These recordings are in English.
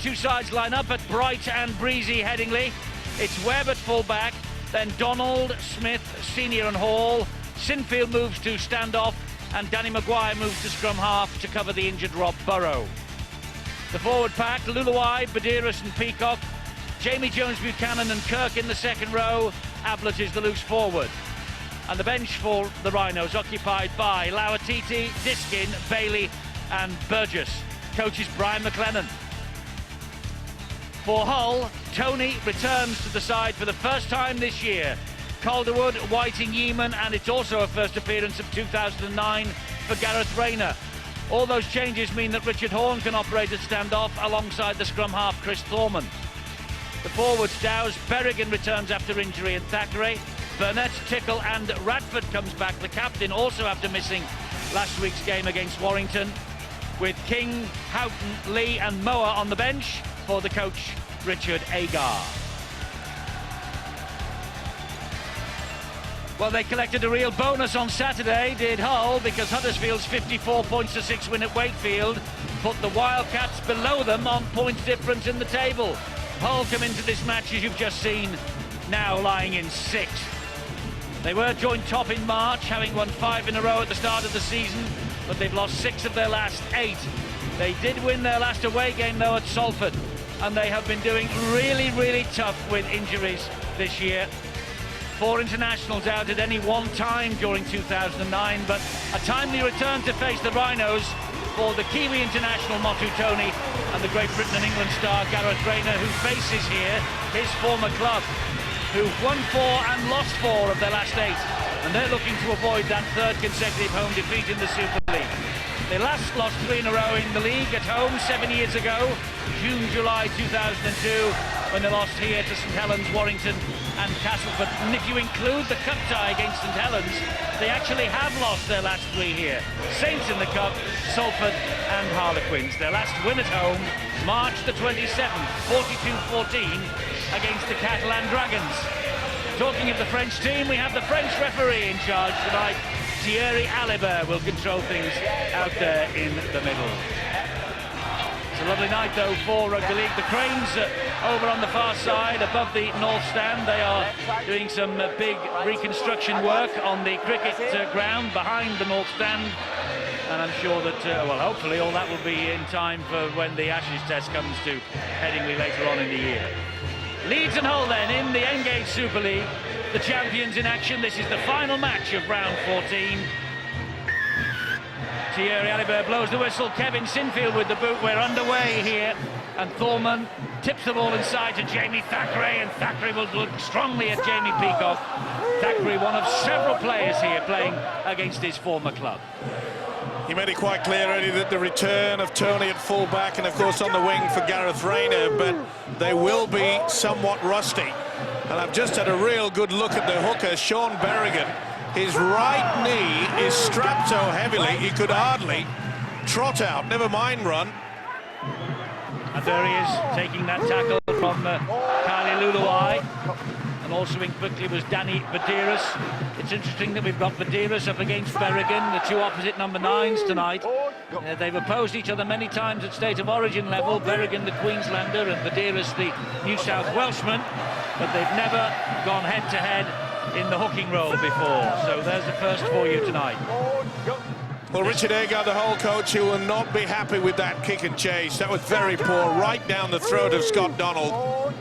two sides line up at bright and breezy Headingley. It's Webb at full-back, then Donald, Smith, Senior and Hall. Sinfield moves to stand-off, and Danny Maguire moves to scrum-half to cover the injured Rob Burrow. The forward pack, Luluai, Badiris and Peacock. Jamie Jones-Buchanan and Kirk in the second row. Ablett is the loose forward. And the bench for the Rhinos occupied by Lauatiti, Diskin, Bailey and Burgess. Coach is Brian McLennan. For Hull, Tony returns to the side for the first time this year. Calderwood, Whiting, Yeaman, and it's also a first appearance of 2009 for Gareth Rayner. All those changes mean that Richard Horne can operate at standoff alongside the scrum half Chris Thorman. The forwards Dowes, Berrigan returns after injury, and Thackeray. Burnett, Tickle and Radford comes back, the captain, also after missing last week's game against Warrington, with King, Houghton, Lee and Moa on the bench for the coach Richard Agar. Well, they collected a real bonus on Saturday, did Hull, because Huddersfield's 54 points to 6 win at Wakefield put the Wildcats below them on points difference in the table. Hull come into this match, as you've just seen, now lying in 6th. They were joint top in March, having won 5 in a row at the start of the season, but they've lost 6 of their last 8. They did win their last away game, though, at Salford, and they have been doing really tough with injuries this year. 4 internationals out at any one time during 2009, but a timely return to face the Rhinos for the Kiwi international Motu Tony and the Great Britain and England star Gareth Rayner, who faces here his former club, who've won 4 and lost 4 of their last 8, and they're looking to avoid that 3rd consecutive home defeat in the Super League. They last lost 3 in a row in the league at home 7 years ago, June-July 2002, when they lost here to St Helens, Warrington and Castleford. And if you include the cup tie against St Helens, they actually have lost their last 3 here. Saints in the cup, Salford and Harlequins. Their last win at home, March the 27th, 42-14 against the Catalan Dragons. Talking of the French team, we have the French referee in charge tonight. Thierry Alibert will control things out there in the middle. It's a lovely night, though, for rugby league. The Cranes over on the far side, above the North Stand. They are doing some big reconstruction work on the cricket ground behind the North Stand. And I'm sure that, well, hopefully all that will be in time for when the Ashes test comes to Headingley later on in the year. Leeds and Hull then in the Engage Super League. The champions in action. This is the final match of round 14. Thierry Alibert blows the whistle. Kevin Sinfield with the boot. We're underway here. And Thorman tips the ball inside to Jamie Thackeray, and Thackeray will look strongly at Jamie Peacock. Thackeray, one of several players here playing against his former club. He made it quite clear already that the return of Tony at full-back and, of course, on the wing for Gareth Rayner, but they will be somewhat rusty. And I've just had a real good look at the hooker, Sean Berrigan. His right knee is strapped so heavily he could hardly trot out, never mind run. And there he is, taking that tackle from Kylie Luluai. And also in quickly was Danny Badiris. It's interesting that we've got Badiris up against Berrigan, the 2 opposite number 9s tonight. They've opposed each other many times at State of Origin level, Berrigan the Queenslander and Badiris the New South Welshman, but they've never gone head-to-head in the hooking role before. So there's the first for you tonight. Well, Richard Agar, the Hull coach, he will not be happy with that kick and chase. That was very poor, right down the throat of Scott Donald.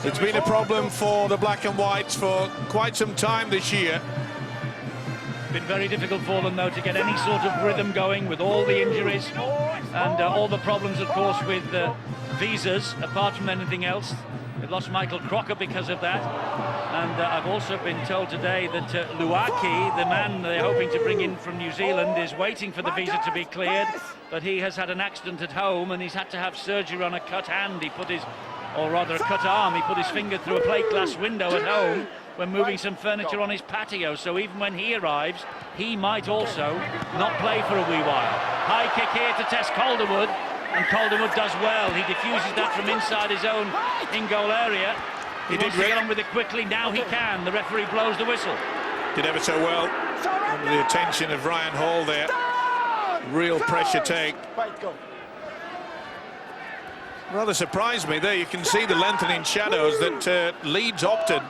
It's been a problem for the Black and Whites for quite some time this year. Been very difficult for them, though, to get any sort of rhythm going with all the injuries and all the problems, of course, with visas, apart from anything else. They've lost Michael Crocker because of that. And I've also been told today that Luaki, the man they're hoping to bring in from New Zealand, is waiting for the visa to be cleared, but he has had an accident at home and he's had to have surgery on a cut hand. He put his, or rather a cut arm, he put his finger through a plate glass window at home when moving some furniture on his patio, so even when he arrives, he might also not play for a wee while. High kick here to test Calderwood, and Calderwood does well. He diffuses that from inside his own in-goal area. He wants to get on with it quickly. Now he can. The referee blows the whistle. Did ever so well under the attention of Ryan Hall there. Real pressure take. Rather surprised me there. You can see the lengthening shadows that Leeds opted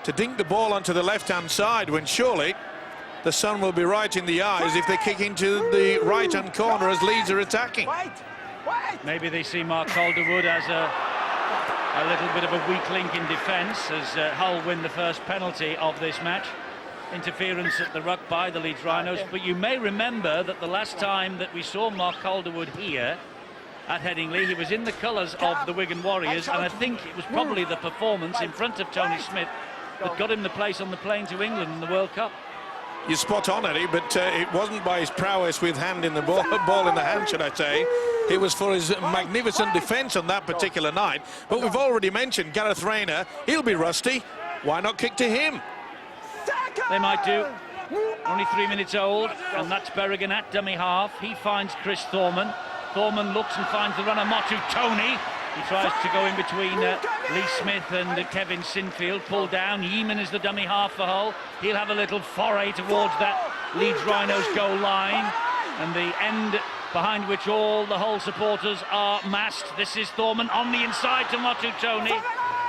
to dink the ball onto the left-hand side, when surely the sun will be right in the eyes if they kick into the right-hand corner as Leeds are attacking. Maybe they see Mark Calderwood as a little bit of a weak link in defence as Hull win the first penalty of this match. Interference at the ruck by the Leeds Rhinos. But you may remember that the last time that we saw Mark Calderwood here at Headingley, he was in the colours of the Wigan Warriors, and I think it was probably the performance in front of Tony Smith that got him the place on the plane to England in the World Cup. You're spot on, Eddie, but it wasn't by his prowess with hand in the ball in the hand, should I say. It was for his magnificent defence on that particular night. But we've already mentioned Gareth Rayner. He'll be rusty. Why not kick to him? They might do. Only 3 minutes old, and that's Berrigan at dummy half. He finds Chris Thorman. Thorman looks and finds the runner Motu Tony. He tries to go in between Lee Smith and Kevin Sinfield. Pulled down. Yeeman is the dummy half for Hull. He'll have a little foray towards that Leeds Rhinos goal line, and the end behind which all the Hull supporters are massed. This is Thorman on the inside to Motu Tony.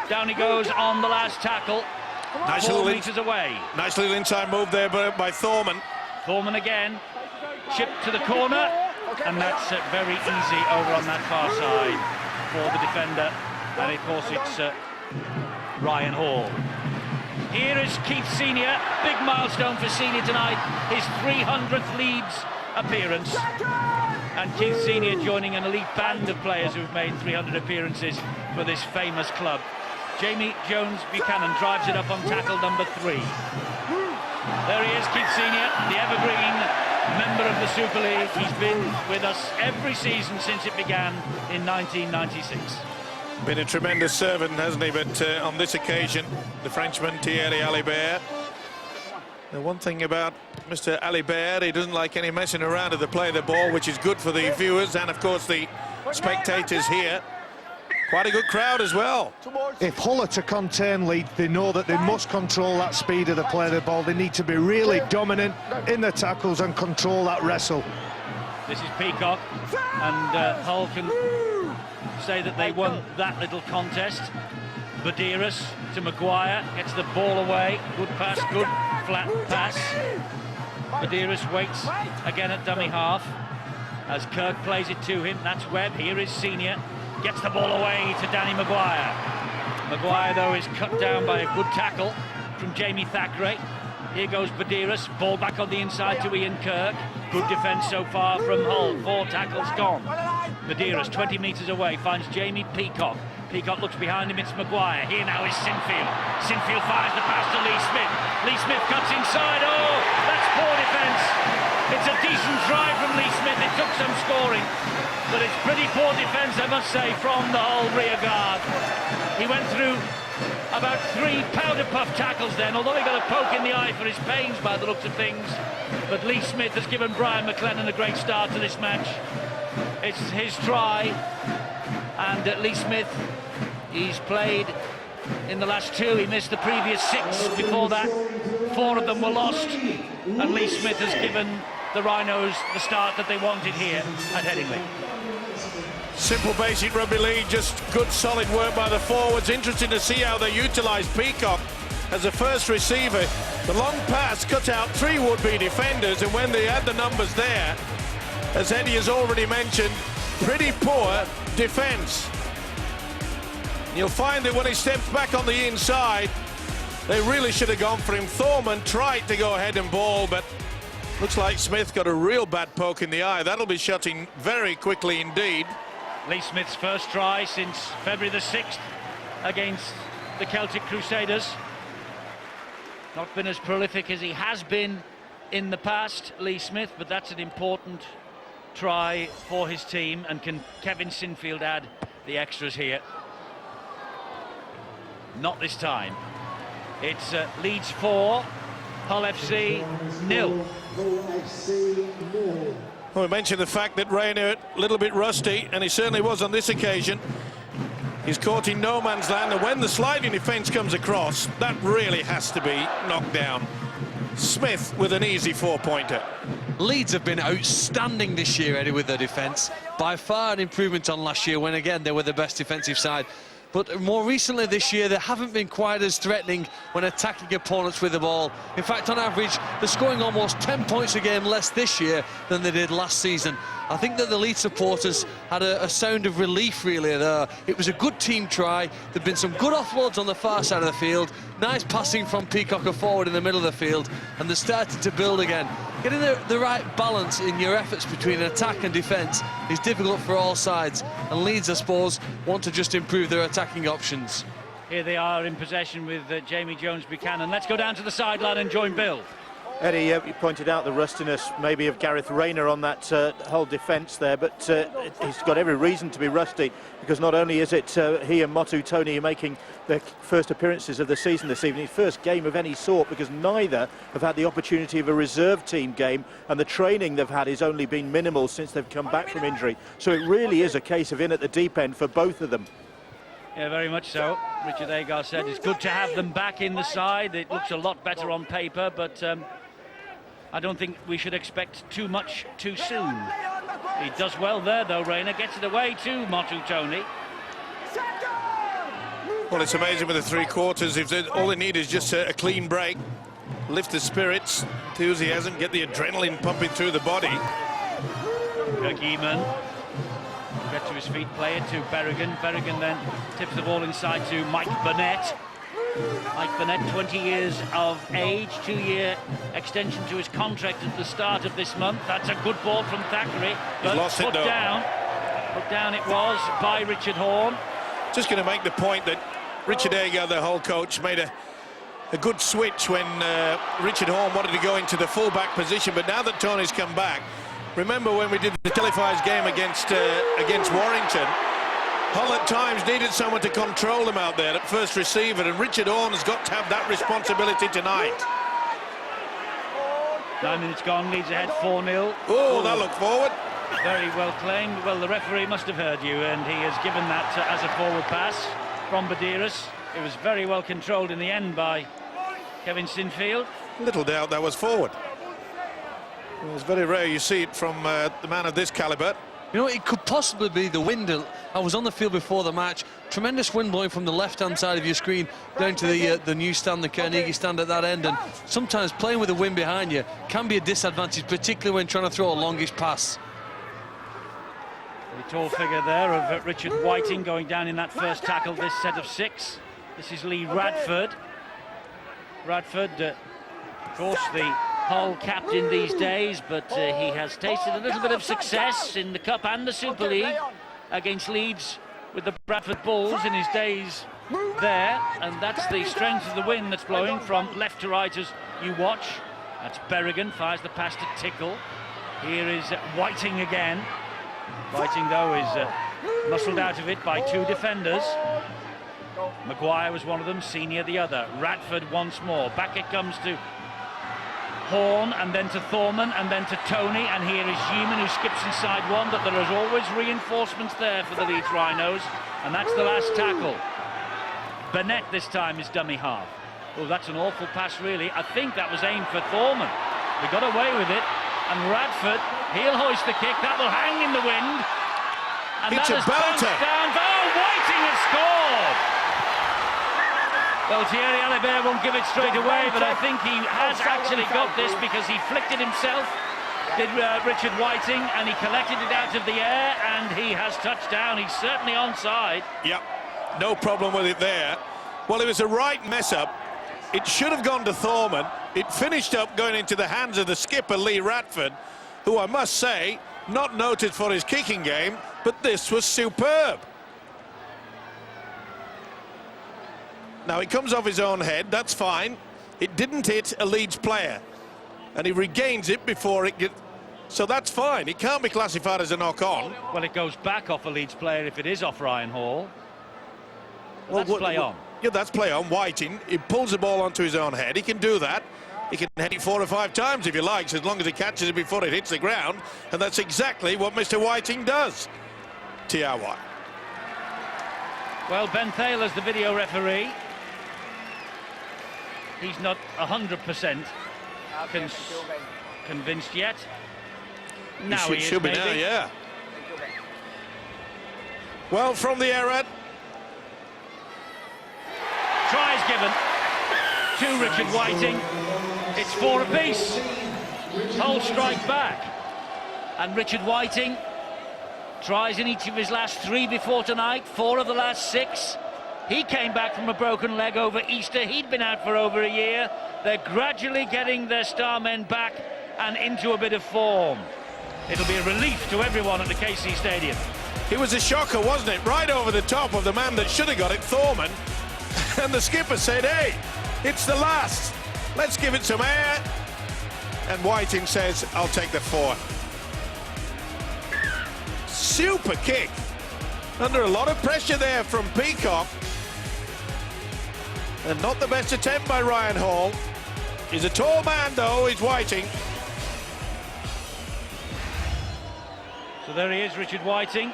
Down he goes on the last tackle. Nice 4 metres away. Nice little inside move there by Thorman. Thorman again. Chipped to the corner. And that's very easy over on that far side for the defender. And of course it's Ryan Hall. Here is Keith Senior. Big milestone for Senior tonight. His 300th Leeds appearance. And Keith Senior joining an elite band of players who've made 300 appearances for this famous club. Jamie Jones Buchanan drives it up on tackle number 3. There he is, Keith Senior, the evergreen member of the Super League. He's been with us every season since it began in 1996. Been a tremendous servant, hasn't he? But on this occasion, the Frenchman Thierry Alibert. The one thing about Mr. Alibert, he doesn't like any messing around at the play of the ball, which is good for the viewers and, of course, the spectators here. Quite a good crowd as well. If Hull are to contain Leeds, they know that they must control that speed of the play of the ball. They need to be really dominant in the tackles and control that wrestle. This is Peacock, and Hull can say that they won that little contest. Badiris to Maguire, gets the ball away. Good pass, good flat pass. Badiris waits again at dummy half as Kirk plays it to him. That's Webb. Here is Senior. Gets the ball away to Danny Maguire. Maguire, though, is cut down by a good tackle from Jamie Thackeray. Here goes Badiris. Ball back on the inside to Ian Kirk. Good defence so far from Hull. 4 tackles gone. Badiris, 20 metres away, finds Jamie Peacock. Peacock looks behind him, it's Maguire. Here now is Sinfield. Sinfield fires the pass to Lee Smith. Lee Smith cuts inside. Oh, that's poor defence. It's a decent try from Lee Smith. It took some scoring, but it's pretty poor defence, I must say, from the Hull rear guard. He went through about 3 powder puff tackles then, although he got a poke in the eye for his pains by the looks of things. But Lee Smith has given Brian McLennan a great start to this match. It's his try, and Lee Smith, he's played in the last 2. He missed the previous 6 before that. 4 of them were lost, and Lee Smith has given the Rhinos the start that they wanted here at Headingley. Simple basic rugby league, just good solid work by the forwards. Interesting to see how they utilise Peacock as a first receiver. The long pass cut out 3 would-be defenders, and when they had the numbers there, as Eddie has already mentioned, pretty poor defence. You'll find that when he steps back on the inside, they really should have gone for him. Thorman tried to go ahead and ball, but looks like Smith got a real bad poke in the eye. That'll be shutting very quickly indeed. Lee Smith's first try since February the 6th against the Celtic Crusaders. Not been as prolific as he has been in the past, Lee Smith, but that's an important try for his team. And can Kevin Sinfield add the extras here? Not this time. It's Leeds 4, Hull FC 0. Well, we mentioned the fact that Rayner a little bit rusty, and he certainly was on this occasion. He's caught in no man's land, and when the sliding defence comes across, that really has to be knocked down. Smith with an easy 4-pointer. Leeds have been outstanding this year, Eddie, with their defence. By far an improvement on last year when, again, they were the best defensive side. But more recently this year, they haven't been quite as threatening when attacking opponents with the ball. In fact, on average, they're scoring almost 10 points a game less this year than they did last season. I think that the Leeds supporters had a sound of relief, really, there. It was a good team try. There've been some good offloads on the far side of the field. Nice passing from Peacocker forward in the middle of the field. And they're starting to build again. Getting the right balance in your efforts between attack and defence is difficult for all sides. And Leeds, I suppose, want to just improve their attacking options. Here they are in possession with Jamie Jones-Buchanan. Let's go down to the sideline and join Bill. Eddie, you pointed out the rustiness maybe of Gareth Rayner on that whole defence there, but he's got every reason to be rusty, because not only is it he and Motu Tony making their first appearances of the season this evening, first game of any sort, because neither have had the opportunity of a reserve team game, and the training they've had has only been minimal since they've come back from injury. So it really is a case of in at the deep end for both of them. Yeah, very much so. Richard Agar said it's good to have them back in the side. It looks a lot better on paper, but I don't think we should expect too much too soon. He does well there, though, Rayner. Gets it away to Motu Tony. Well, it's amazing with the three quarters. If all they need is just a clean break, lift the spirits, enthusiasm, get the adrenaline pumping through the body. Eamon. Get to his feet, play it to Berrigan. Berrigan then tips the ball inside to Mike Burnett. Mike Burnett, 20 years of age, 2-year extension to his contract at the start of this month. That's a good ball from Thackeray, but put down it was by Richard Horne. Just going to make the point that Richard Agar, the whole coach, made a good switch when Richard Horne wanted to go into the full-back position, but now that Tony's come back, remember when we did the televised game against Warrington, Hull at times needed someone to control them out there at first receiver, and Richard Horne has got to have that responsibility tonight. 9 minutes gone, Leeds ahead 4-0. Oh, that looked forward. Very well claimed. Well, the referee must have heard you, and he has given that as a forward pass from Badiris. It was very well controlled in the end by Kevin Sinfield. Little doubt that was forward. It was very rare you see it from the man of this calibre. You know, it could possibly be the wind. I was on the field before the match. Tremendous wind blowing from the left-hand side of your screen down to the new stand, the Carnegie stand at that end. And sometimes playing with the wind behind you can be a disadvantage, particularly when trying to throw a longish pass. The tall figure there of Richard Whiting going down in that first tackle, this set of 6. This is Lee Radford. Radford, of course, the Hull captain these days, but he has tasted a little bit of success in the Cup and the Super League against Leeds with the Bradford Bulls in his days there, and that's the strength of the wind that's blowing from left to right as you watch. That's Berrigan, fires the pass to Tickle. Here is Whiting again. Whiting, though, is muscled out of it by 2 defenders. Maguire was one of them, Senior the other. Radford once more. Back it comes to Horne, and then to Thorman, and then to Tony, and here is Yeaman, who skips inside one, but there is always reinforcements there for the Leeds Rhinos, and that's the last tackle. Burnett this time is dummy half. Oh, that's an awful pass, really. I think that was aimed for Thorman. They got away with it, and Radford, he'll hoist the kick. That will hang in the wind, and it's that has bounced down. Oh, Whiting has scored! Well, Thierry Alibert won't give it straight away, but I think he has actually got this because he flicked it himself, did Richard Whiting, and he collected it out of the air, and he has touched down. He's certainly onside. Yep, no problem with it there. Well, it was a right mess-up. It should have gone to Thorman. It finished up going into the hands of the skipper, Lee Radford, who I must say, not noted for his kicking game, but this was superb. Now, it comes off his own head, that's fine. It didn't hit a Leeds player, and he regains it before it gets... So that's fine. It can't be classified as a knock-on. Well, it goes back off a Leeds player if it is off Ryan Hall. Well, that's play on. Yeah, that's play on. Whiting, he pulls the ball onto his own head. He can do that. He can hit it 4 or 5 times if he likes, as long as he catches it before it hits the ground. And that's exactly what Mr. Whiting does. TRY. Well, Ben Thaler's the video referee. He's not 100% convinced yet. Now he should be maybe. now, yeah. Well, from the error. Try is given to Richard Whiting. It's 4 apiece. Hull strike back. And Richard Whiting tries in each of his last 3 before tonight, 4 of the last 6. He came back from a broken leg over Easter. He'd been out for over a year. They're gradually getting their star men back and into a bit of form. It'll be a relief to everyone at the KC Stadium. It was a shocker, wasn't it? Right over the top of the man that should have got it, Thorman. And the skipper said, hey, it's the last. Let's give it some air. And Whiting says, I'll take the 4. Super kick. Under a lot of pressure there from Peacock. And not the best attempt by Ryan Hall. He's a tall man, though, he's Whiting. So there he is, Richard Whiting.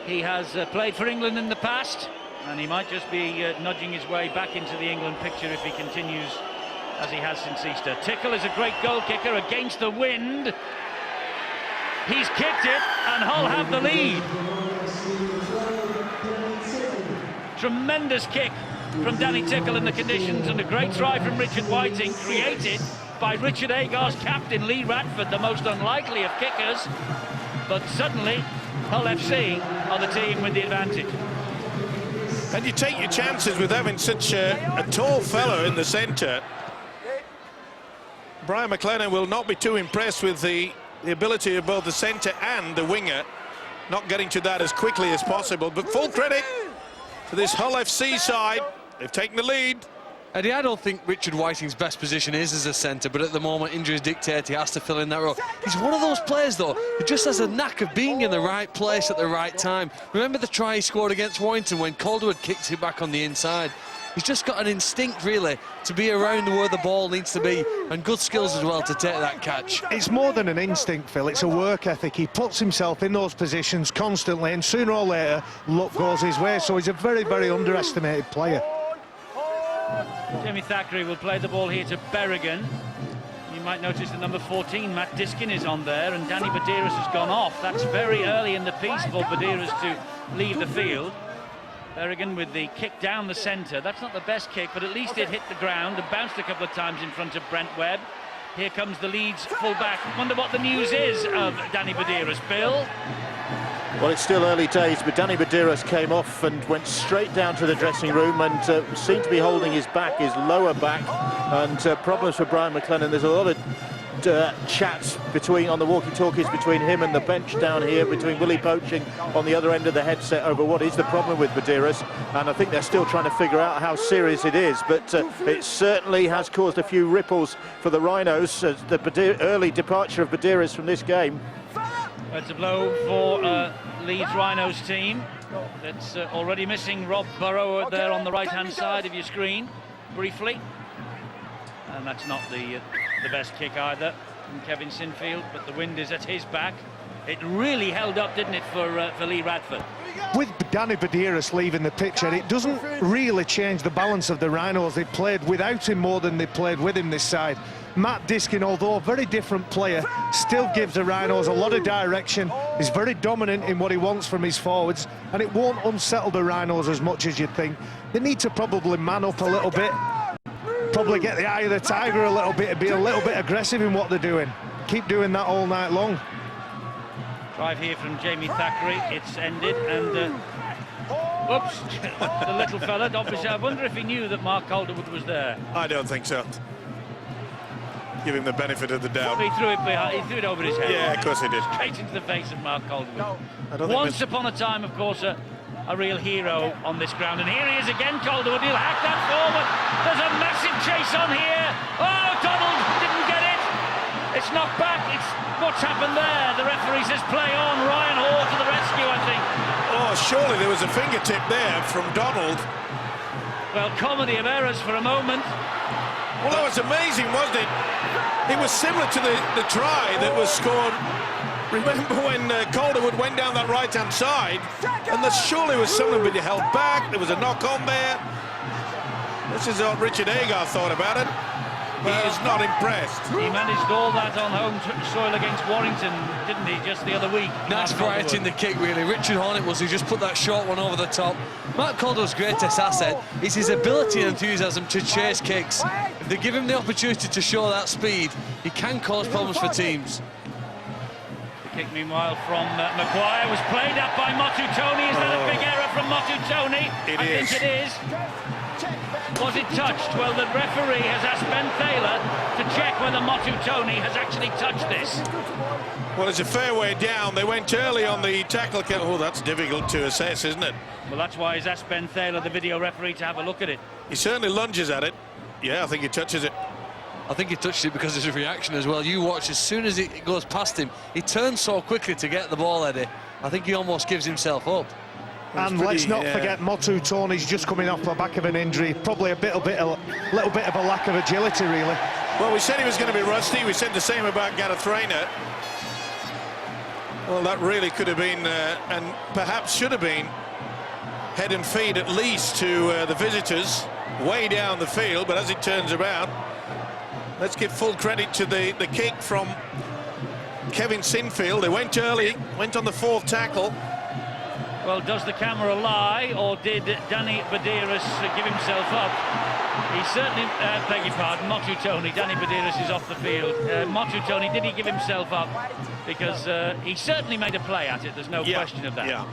He has played for England in the past, and he might just be nudging his way back into the England picture if he continues as he has since Easter. Tickle is a great goal kicker against the wind. He's kicked it, and Hull have the lead. Tremendous kick from Danny Tickle in the conditions, and a great try from Richard Whiting, created by Richard Agar's captain, Lee Radford, the most unlikely of kickers. But suddenly, Hull FC are the team with the advantage. And you take your chances with having such a tall fellow in the centre. Brian McLennan will not be too impressed with the ability of both the centre and the winger, not getting to that as quickly as possible. But full credit to this Hull FC side. They've taken the lead. Eddie, I don't think Richard Whiting's best position is as a centre, but at the moment injuries dictate he has to fill in that role. He's one of those players, though, who just has a knack of being in the right place at the right time. Remember the try he scored against Warrington when Calderwood kicked it back on the inside? He's just got an instinct, really, to be around where the ball needs to be, and good skills as well to take that catch. It's more than an instinct, Phil, it's a work ethic. He puts himself in those positions constantly, and sooner or later, luck goes his way, so he's a very, very underestimated player. Jamie Thackeray will play the ball here to Berrigan. You might notice the number 14, Matt Diskin, is on there, and Danny Badiris has gone off. That's very early in the piece for Badiris to leave the field. Berrigan with the kick down the centre. That's not the best kick, but at least it hit the ground and bounced a couple of times in front of Brent Webb. Here comes the Leeds full-back. Wonder what the news is of Danny Badiris, Bill? Well, it's still early days, but Danny Badiris came off and went straight down to the dressing room and seemed to be holding his back, his lower back, and problems for Brian McLennan. There's a lot of chats on the walkie-talkies between him and the bench down here, between Willie Poaching on the other end of the headset over what is the problem with Badiris, and I think they're still trying to figure out how serious it is, but it certainly has caused a few ripples for the Rhinos, the early departure of Badiris from this game. It's a blow for Leeds Rhinos team that's already missing Rob Burrow there on the right-hand side of your screen, briefly. And that's not the best kick either from Kevin Sinfield, but the wind is at his back. It really held up, didn't it, for Lee Radford? With Danny Badiris leaving the picture, it doesn't really change the balance of the Rhinos. They played without him more than they played with him this side. Matt Diskin, although a very different player, still gives the Rhinos a lot of direction. He's very dominant in what he wants from his forwards, and it won't unsettle the Rhinos as much as you'd think. They need to probably man up a little bit, probably get the eye of the tiger a little bit and be a little bit aggressive in what they're doing. Keep doing that all night long. Drive here from Jamie Thackeray, it's ended, and oops, the little fella, obviously, I wonder if he knew that Mark Calderwood was there. I don't think so. Give him the benefit of the doubt. He threw it behind, he threw it over his head. Yeah, of course he did. Straight into the face of Mark Calderwood. Once upon a time, of course, a real hero on this ground, and here he is again, Calderwood. He'll hack that forward. There's a massive chase on here. Oh, Donald didn't get it. It's knocked back. It's what's happened there. The referee says play on. Ryan Hall to the rescue, I think. Oh, surely there was a fingertip there from Donald. Well, comedy of errors for a moment. Well, that was amazing, wasn't it? It was similar to the try that was scored. Remember when Calderwood went down that right-hand side, and there surely was somebody held back. There was a knock on there. This is what Richard Agar thought about it. He is not impressed. He managed all that on home soil against Warrington, didn't he, just the other week? Nice variety in the kick, really. Richard Hornet was who just put that short one over the top. Matt Calder's greatest asset is his ability and enthusiasm to chase kicks. If they give him the opportunity to show that speed, he can cause problems for teams. The kick, meanwhile, from Maguire was played up by Motu Tony. Is that a big error from Motu Tony? I think it is. Was it touched? Well, the referee has asked Ben Thaler to check whether Motu Tony has actually touched this. Well, it's a fair way down. They went early on the tackle. Oh, that's difficult to assess, isn't it? Well, that's why he's asked Ben Thaler, the video referee, to have a look at it. He certainly lunges at it. Yeah, I think he touches it. I think he touched it because there's a reaction as well. You watch, as soon as it goes past him, he turns so quickly to get the ball, Eddie. I think he almost gives himself up. And let's not forget Motu Tony's just coming off the back of an injury. Probably a little bit of a lack of agility, really. Well, we said he was going to be rusty. We said the same about Gareth Rayner. Well, that really could have been, and perhaps should have been, head and feet at least to the visitors, way down the field. But as it turns about, let's give full credit to the kick from Kevin Sinfield. They went early, went on the fourth tackle. Well, does the camera lie, or did Danny Badiris give himself up? He certainly, beg your pardon, Motu Tony. Danny Badiris is off the field. Motu Tony, did he give himself up? Because he certainly made a play at it, there's no question of that. Yeah.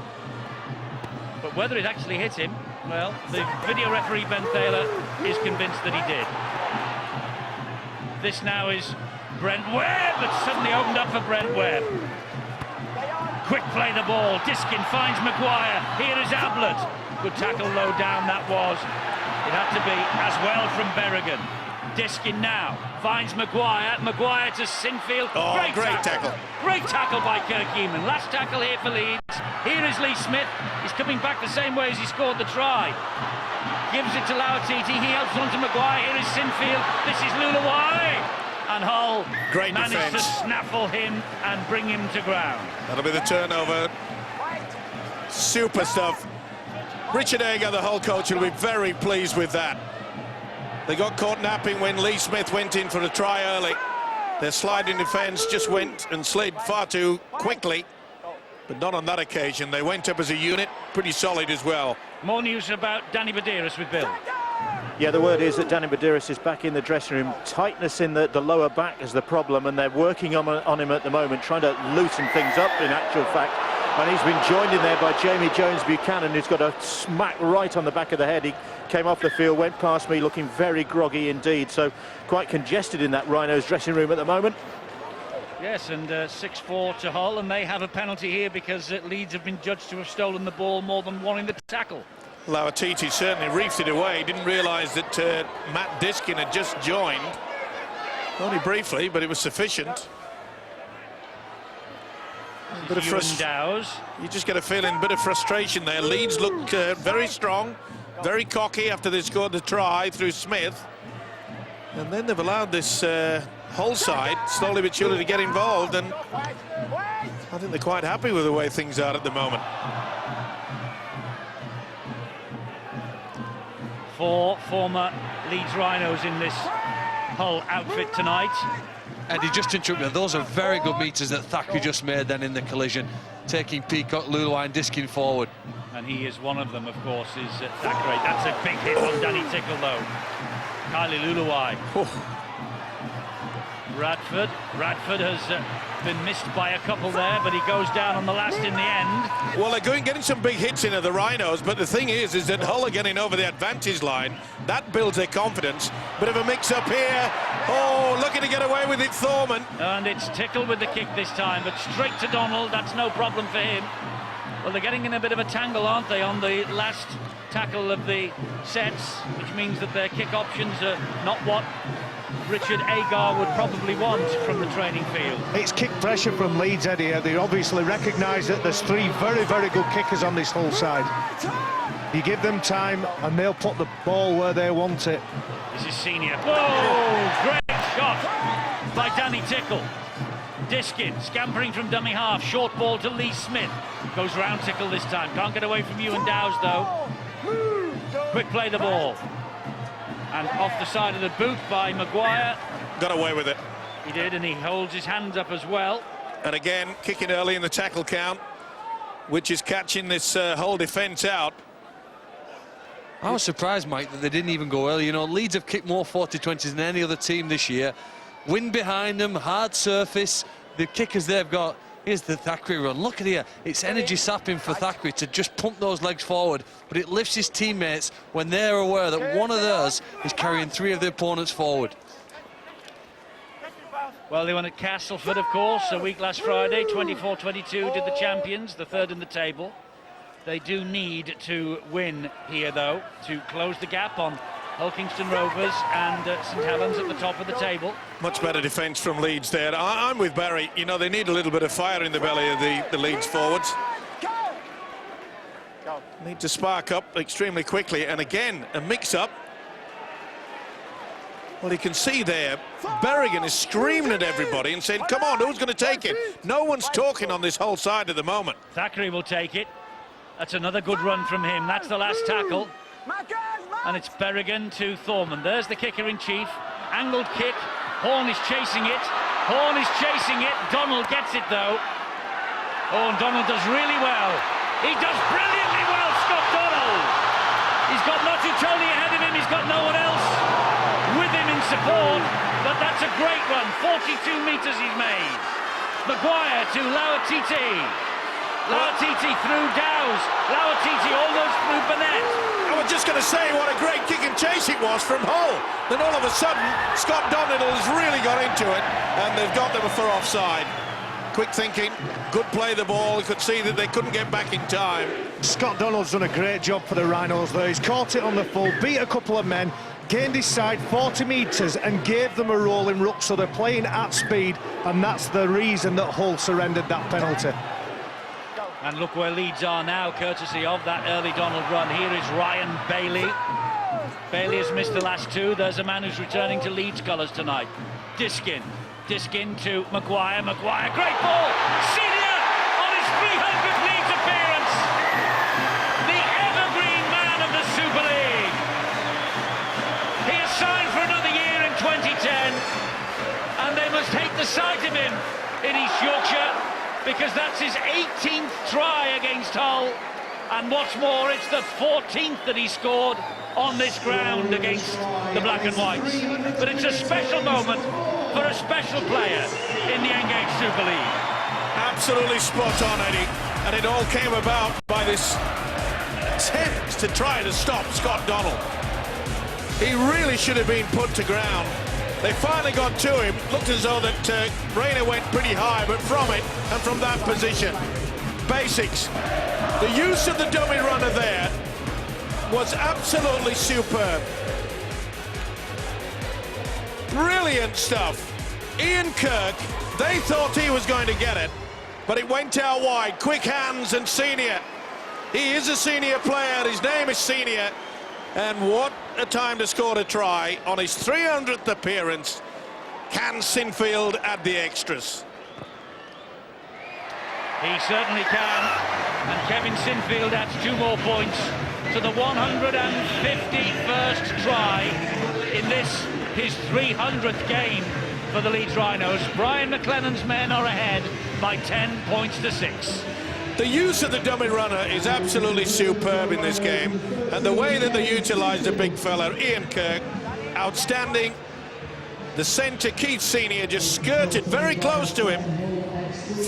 But whether it actually hit him, well, the video referee Ben Thaler is convinced that he did. This now is Brent Webb. It's suddenly opened up for Brent Webb. Quick play the ball. Diskin finds Maguire. Here is Ablett. Good tackle low down that was. It had to be as well from Berrigan. Diskin now finds Maguire. Maguire to Sinfield. Oh, great tackle. Great tackle by Kirk Eamon. Last tackle here for Leeds. Here is Lee Smith. He's coming back the same way as he scored the try. Gives it to Lauatiti. He helps on to Maguire. Here is Sinfield. This is Luluwai. And Hull managed to snaffle him and bring him to ground. That'll be the turnover. Super stuff. Richard Agar, the Hull coach, will be very pleased with that. They got caught napping when Lee Smith went in for a try early. Their sliding defence just went and slid far too quickly, but not on that occasion. They went up as a unit, pretty solid as well. More news about Danny Badiris with Bill. Yeah, the word is that Danny Badiris is back in the dressing room. Tightness in the lower back is the problem, and they're working on him at the moment, trying to loosen things up in actual fact. And he's been joined in there by Jamie Jones-Buchanan, who's got a smack right on the back of the head. He came off the field, went past me, looking very groggy indeed. So quite congested in that Rhinos dressing room at the moment. Yes, and 6-4 to Hull, and they have a penalty here because Leeds have been judged to have stolen the ball more than one in the tackle. Lauatiti certainly reefed it away. Didn't realise that Matt Diskin had just joined. Only briefly, but it was sufficient. A bit of you just get a feeling, a bit of frustration there. Leeds looked very strong, very cocky after they scored the try through Smith. And then they've allowed this Hull side, slowly but surely, to get involved. And I think they're quite happy with the way things are at the moment. 4 former Leeds Rhinos in this Hull outfit tonight. Eddie, just to interrupt you, those are very good meters that Thacker just made then in the collision, taking Peacock, Luluwai and Diskin forward. And he is one of them, of course, is Thackeray. That's a big hit on Danny Tickle, though. Kylie Luluwai. Radford has been missed by a couple there, but he goes down on the last in the end. Well, they're getting some big hits into the Rhinos, but the thing is that Hull are getting over the advantage line. That builds their confidence. Bit of a mix-up here. Oh, looking to get away with it, Thorman. And it's Tickle with the kick this time, but straight to Donald. That's no problem for him. Well, they're getting in a bit of a tangle, aren't they, on the last tackle of the sets, which means that their kick options are not what Richard Agar would probably want from the training field. It's kick pressure from Leeds, Eddie. They obviously recognise that there's 3 very, very good kickers on this Hull side. You give them time and they'll put the ball where they want it. This is Senior. Whoa, great shot by Danny Tickle. Diskin scampering from dummy half, short ball to Lee Smith. Goes round Tickle this time. Can't get away from you and Dowes though. Quick play the ball. And off the side of the boot by Maguire. Got away with it. He did, and he holds his hands up as well. And again, kicking early in the tackle count, which is catching this whole defence out. I was surprised, Mike, that they didn't even go early. You know, Leeds have kicked more 40-20s than any other team this year. Wind behind them, hard surface. The kickers they've got. Here's the Thackeray run. Look at here. It's energy sapping for Thackeray to just pump those legs forward, but it lifts his teammates when they're aware that one of theirs is carrying 3 of the opponents forward. Well, they won at Castleford, of course, a week last Friday. 24-22 did the champions, the third in the table. They do need to win here, though, to close the gap on Hulkingston Rovers and St Helens at the top of the table. Much better defence from Leeds there. I'm with Barry. You know, they need a little bit of fire in the belly of the Leeds forwards. Need to spark up extremely quickly. And again, a mix-up. Well, you can see there, Berrigan is screaming at everybody and saying, come on, who's going to take it? No one's talking on this whole side at the moment. Thackeray will take it. That's another good run from him. That's the last tackle. And it's Berrigan to Thorman. There's the kicker-in-chief. Angled kick. Horn is chasing it. Horn is chasing it. Donald gets it, though. Oh, and Donald does really well. He does brilliantly well, Scott Donald. He's got Tony ahead of him. He's got no one else with him in support. But that's a great run. 42 metres he's made. Maguire to Lauatiti. Lauatiti through Dowes. Lauatiti almost through Burnett. I was just going to say what a great kick and chase it was from Hull. Then all of a sudden, Scott Donald has really got into it, and they've got them for offside. Quick thinking, good play the ball. You could see that they couldn't get back in time. Scott Donald's done a great job for the Rhinos there. He's caught it on the full, beat a couple of men, gained his side 40 metres and gave them a rolling ruck, so they're playing at speed, and that's the reason that Hull surrendered that penalty. And look where Leeds are now, courtesy of that early Donald run. Here is Ryan Bailey. Bailey has missed the last 2. There's a man who's returning to Leeds colours tonight. Diskin to Maguire. Maguire, great ball! Senior on his 300th Leeds appearance! The evergreen man of the Super League! He has signed for another year in 2010, and they must hate the sight of him in East Yorkshire, because that's his 18th try against Hull, and what's more, it's the 14th that he scored on this ground against the Black and Whites. But it's a special moment for a special player in the Engage Super League. Absolutely spot on, Eddie, and it all came about by this attempt to try to stop Scott Donald. He really should have been put to ground. They finally got to him. Looked as though that Rayner went pretty high, but from it and from that position, basics. The use of the dummy runner there was absolutely superb. Brilliant stuff. Ian Kirk, they thought he was going to get it, but it went out wide. Quick hands and senior. He is a senior player. His name is Senior. And what a time to score a try on his 300th appearance. Can Sinfield add the extras? He certainly can. And Kevin Sinfield adds 2 more points to the 151st try in this, his 300th game for the Leeds Rhinos. Brian McLennan's men are ahead by 10 points to 6. The use of the dummy runner is absolutely superb in this game, and the way that they utilised the big fella, Ian Kirk, outstanding. The centre, Keith Senior, just skirted very close to him.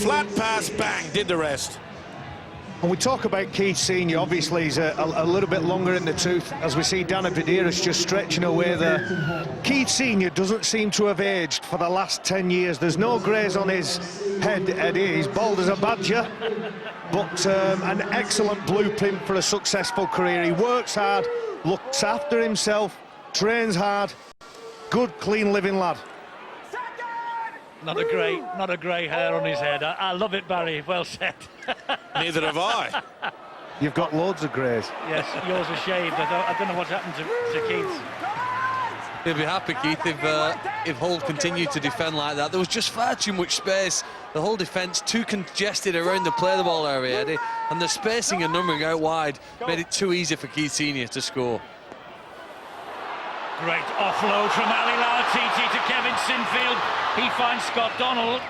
Flat pass, bang, did the rest. When we talk about Keith Senior, obviously he's a little bit longer in the tooth, as we see Dana Vidiris just stretching away there. Keith Senior doesn't seem to have aged for the last 10 years. There's no greys on his head, Eddie. He's bald as a badger, but an excellent blueprint for a successful career. He works hard, looks after himself, trains hard. Good, clean living lad. Not a grey hair on his head. I love it, Barry. Well said. Neither have I. You've got loads of greys. Yes, yours are shaved. I don't know what's happened to Keith's. He'll be happy, Keith, if Hull continued to defend like that. There was just far too much space. The whole defence too congested around the play the ball area, Eddie, and the spacing and numbering out wide made it too easy for Keith Senior to score. Great offload from Ali Laatiti to Kevin Sinfield. He finds Scott Donald,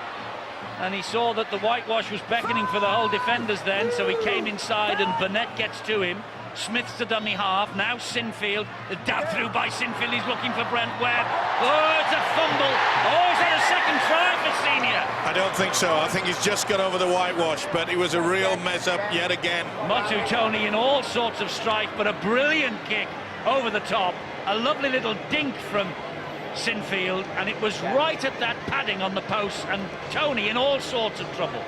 and he saw that the whitewash was beckoning for the whole defenders then, so he came inside and Burnett gets to him. Smith's the dummy half, now Sinfield, the dab through by Sinfield, he's looking for Brent Webb. Oh, it's a fumble. Oh, is that a second try for Senior? I don't think so. I think he's just got over the whitewash, but it was a real mess up yet again. Motu Tony in all sorts of strife, but a brilliant kick over the top. A lovely little dink from Sinfield, and it was right at that padding on the post, and Tony in all sorts of trouble.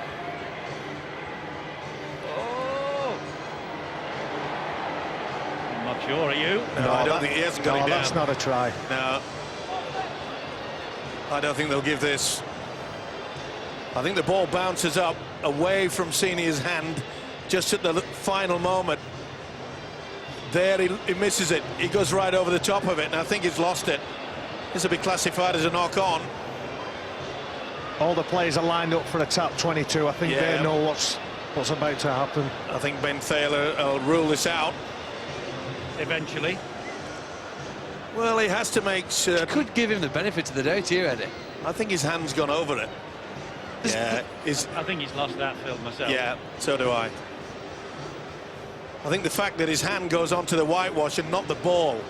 Not sure, are you? No, I don't think he hasn't got it down. That's not a try. No. I don't think they'll give this. I think the ball bounces up away from Senior's hand just at the final moment. There he misses it. He goes right over the top of it, and I think he's lost it. This will be classified as a knock-on. All the players are lined up for a tap 22. I think they know what's about to happen. I think Ben Thaler will rule this out. Eventually. Well, he has to make certain. Could give him the benefit of the doubt here, Eddie. I think his hand's gone over it. Yeah, I think he's lost that, Phil, myself. Yeah, so do I. I think the fact that his hand goes onto the whitewash and not the ball.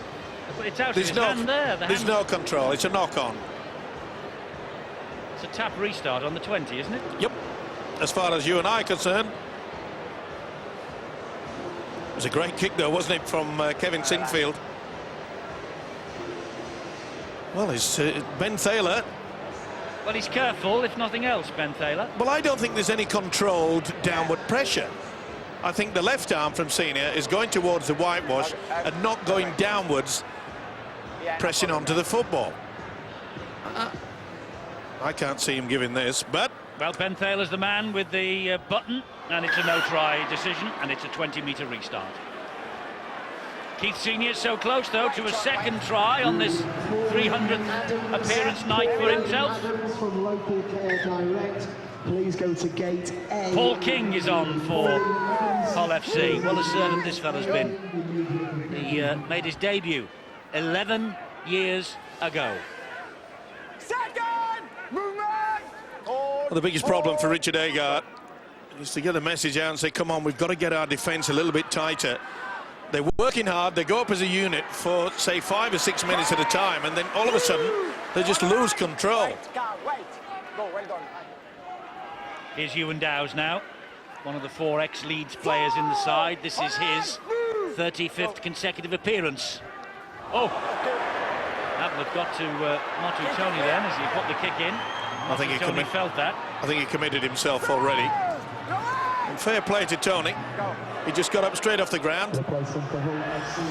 But it's out of his hand there. There's no control. It's a knock-on. It's a tap restart on the 20, isn't it? Yep. As far as you and I are concerned. It was a great kick, though, wasn't it, from Kevin Sinfield? Well, it's Ben Thaler. Well, he's careful, if nothing else, Ben Thaler. Well, I don't think there's any controlled downward pressure. I think the left arm from Senior is going towards the whitewash and not going downwards, pressing onto the football. I can't see him giving this, but... Well, Ben Thaler's the man with the button, and it's a no-try decision, and it's a 20-metre restart. Keith Senior so close, though, to a second try on this 300th appearance night for himself. From local care direct, please go to gate A. Paul King is on for Hull FC. What a servant this fella's been. He made his debut 11 years ago. Well, the biggest problem for Richard Agard is to get a message out and say, come on, we've got to get our defence a little bit tighter. They're working hard, they go up as a unit for, say, 5 or 6 minutes at a time, and then all of a sudden, they just lose control. Here's Ewan Dowes now, one of the 4 ex-Leeds players in the side. This is his 35th consecutive appearance. Oh, that would have got to Motu Tony then as he put the kick in. I think he felt that. I think he committed himself already. And fair play to Tony. He just got up straight off the ground.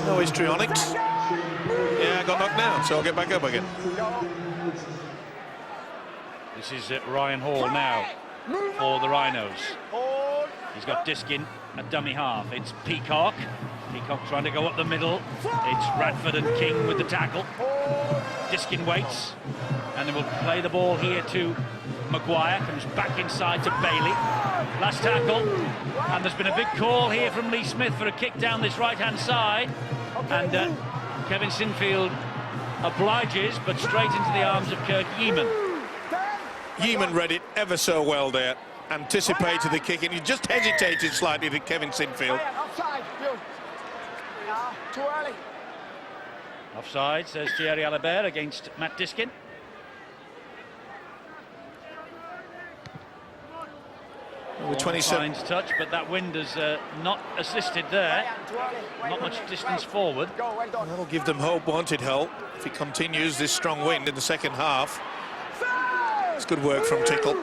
No histrionics. Yeah, I got knocked down, so I'll get back up again. This is Ryan Hall now for the Rhinos. He's got Diskin at dummy half. It's Peacock. Peacock trying to go up the middle. It's Radford and King with the tackle. Diskin waits, and then we'll play the ball here to Maguire. Comes back inside to Bailey. Last tackle, and there's been a big call here from Lee Smith for a kick down this right-hand side, and Kevin Sinfield obliges, but straight into the arms of Kirk Yeaman. Yeaman read it ever so well there, anticipated the kick, and he just hesitated slightly to Kevin Sinfield. Too early. Offside, says Thierry Alibert against Matt Diskin. The 27 touch, but that wind has not assisted there. Not much distance forward. That'll give them hope, won't it, Hull? If he continues this strong wind in the second half. It's good work from Tickle.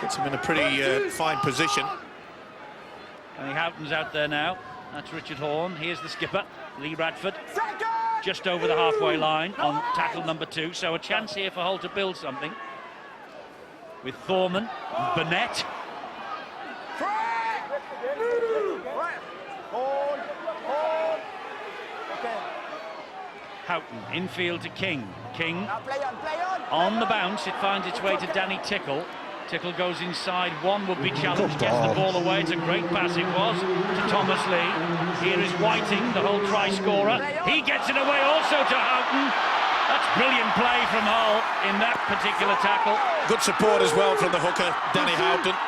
Gets him in a pretty fine position. And Houghton's out there now. That's Richard Horne. Here's the skipper, Lee Radford. Just over the halfway line on tackle number 2. So a chance here for Hull to build something. With Thorman, Burnett. Houghton, infield to King. King, on the bounce, it finds its way to Danny Tickle. Tickle goes inside, one would be challenged, gets the ball away. It's a great pass it was to Thomas Lee. Here is Whiting, the whole try scorer. He gets it away also to Houghton. That's brilliant play from Hull in that particular tackle. Good support as well from the hooker, Danny Houghton.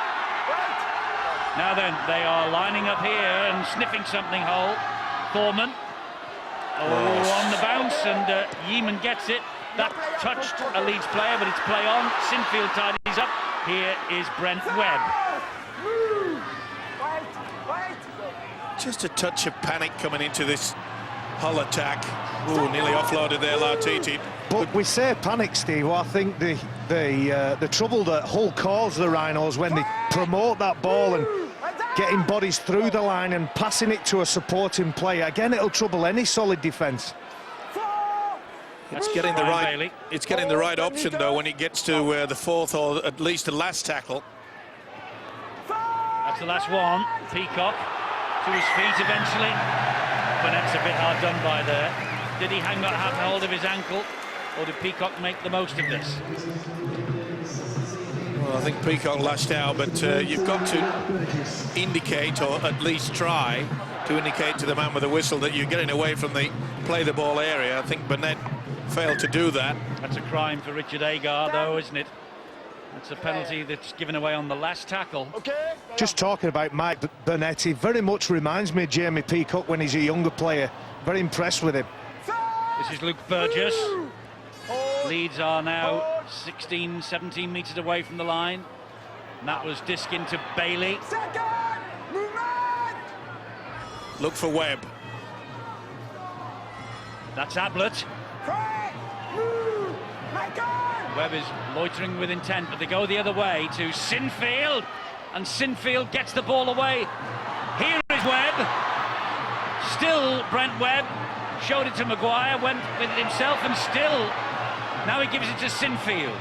Now then, they are lining up here and sniffing something, Hull. Thorman. On the bounce, and Yeaman gets it. That touched a Leeds player, but it's play on. Sinfield tidies up. Here is Brent Webb. Just a touch of panic coming into this Hull attack. Ooh, nearly offloaded there, Lautiti. But we say panic, Steve. Well, I think the trouble that Hull caused the Rhinos when they promote that ball and getting bodies through the line and passing it to a supporting player, again, it'll trouble any solid defence. It's getting the right option though when it gets to the fourth or at least the last tackle. That's the last one. Peacock to his feet eventually. Burnett's a bit hard done by there. Did he have hold of his ankle, or did Peacock make the most of this? Well, I think Peacock lashed out, but you've got to indicate, or at least try to indicate to the man with the whistle that you're getting away from the play the ball area. I think Burnett failed to do that. That's a crime for Richard Agar, though, isn't it? That's a penalty that's given away on the last tackle. Just talking about Mike Burnett, he very much reminds me of Jamie Peacock when he's a younger player. Very impressed with him. This is Luke Burgess. Leeds are now 16, 17 metres away from the line. And that was Diskin to Bailey. Look for Webb. That's Ablett. Webb is loitering with intent, but they go the other way to Sinfield, and Sinfield gets the ball away. Here is Webb. Still Brent Webb. Showed it to Maguire, went with it himself, and still now he gives it to Sinfield.